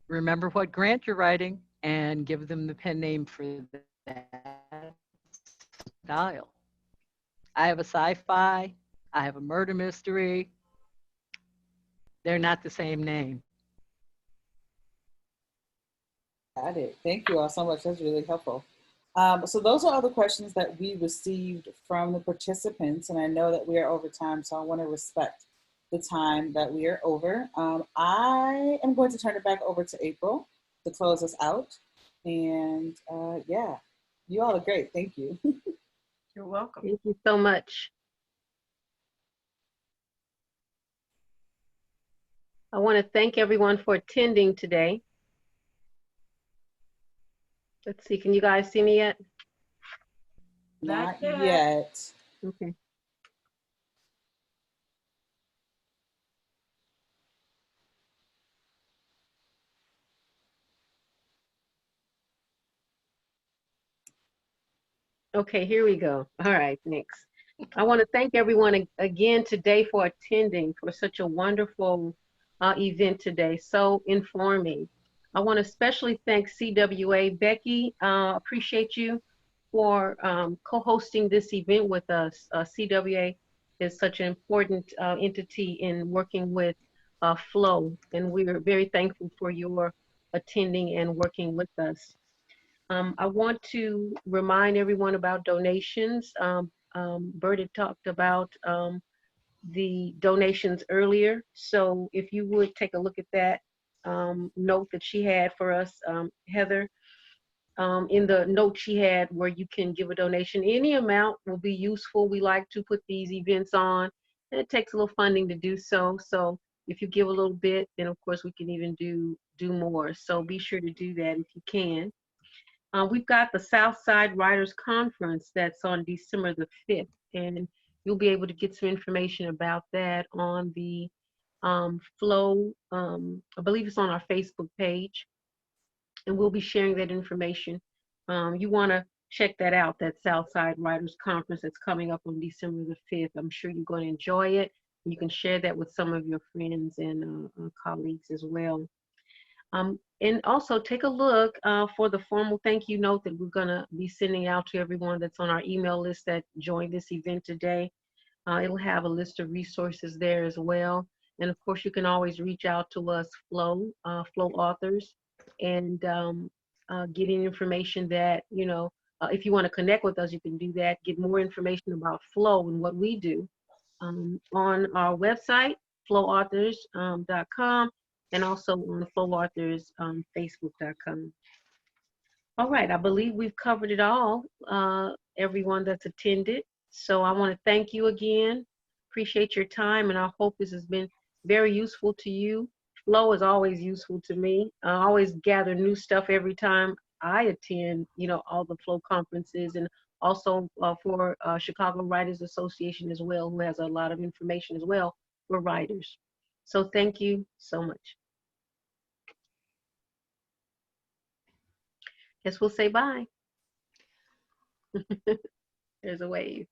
remember what grant you're writing and give them the pen name for that style. I have a sci-fi, I have a murder mystery. They're not the same name. Got it. Thank you all so much. That's really helpful. So those are all the questions that we received from the participants, and I know that we are over time, so I want to respect the time that we are over. I am going to turn it back over to April to close us out. And yeah, you all are great. Thank you. You're welcome. Thank you so much. I want to thank everyone for attending today. Let's see, can you guys see me yet? Not yet. Okay. Okay, here we go. All right, next. I want to thank everyone again today for attending for such a wonderful event today, so informing. I want to especially thank CWA. Becky, appreciate you for co-hosting this event with us. CWA is such an important entity in working with Flow, and we are very thankful for your attending and working with us. I want to remind everyone about donations. Byrd had talked about the donations earlier. So if you would take a look at that note that she had for us, Heather, in the note she had where you can give a donation, any amount will be useful. We like to put these events on, and it takes a little funding to do so. So if you give a little bit, then of course we can even do more. So be sure to do that if you can. We've got the Southside Writers Conference that's on December the 5th, and you'll be able to get some information about that on the Flow, I believe it's on our Facebook page, and we'll be sharing that information. You want to check that out, that Southside Writers Conference that's coming up on December the 5th. I'm sure you're going to enjoy it. You can share that with some of your friends and colleagues as well. And also take a look for the formal thank you note that we're going to be sending out to everyone that's on our email list that joined this event today. It'll have a list of resources there as well. And of course, you can always reach out to us, Flow authors, and get any information that, if you want to connect with us, you can do that. Get more information about Flow and what we do on our website, flowauthors.com. and also on flowauthors.facebook.com. All right, I believe we've covered it all, everyone that's attended. So I want to thank you again. Appreciate your time, and I hope this has been very useful to you. Flow is always useful to me. I always gather new stuff every time I attend, all the Flow conferences, and also for Chicago Writers Association as well, who has a lot of information as well for writers. So thank you so much. Guess we'll say bye. There's a wave.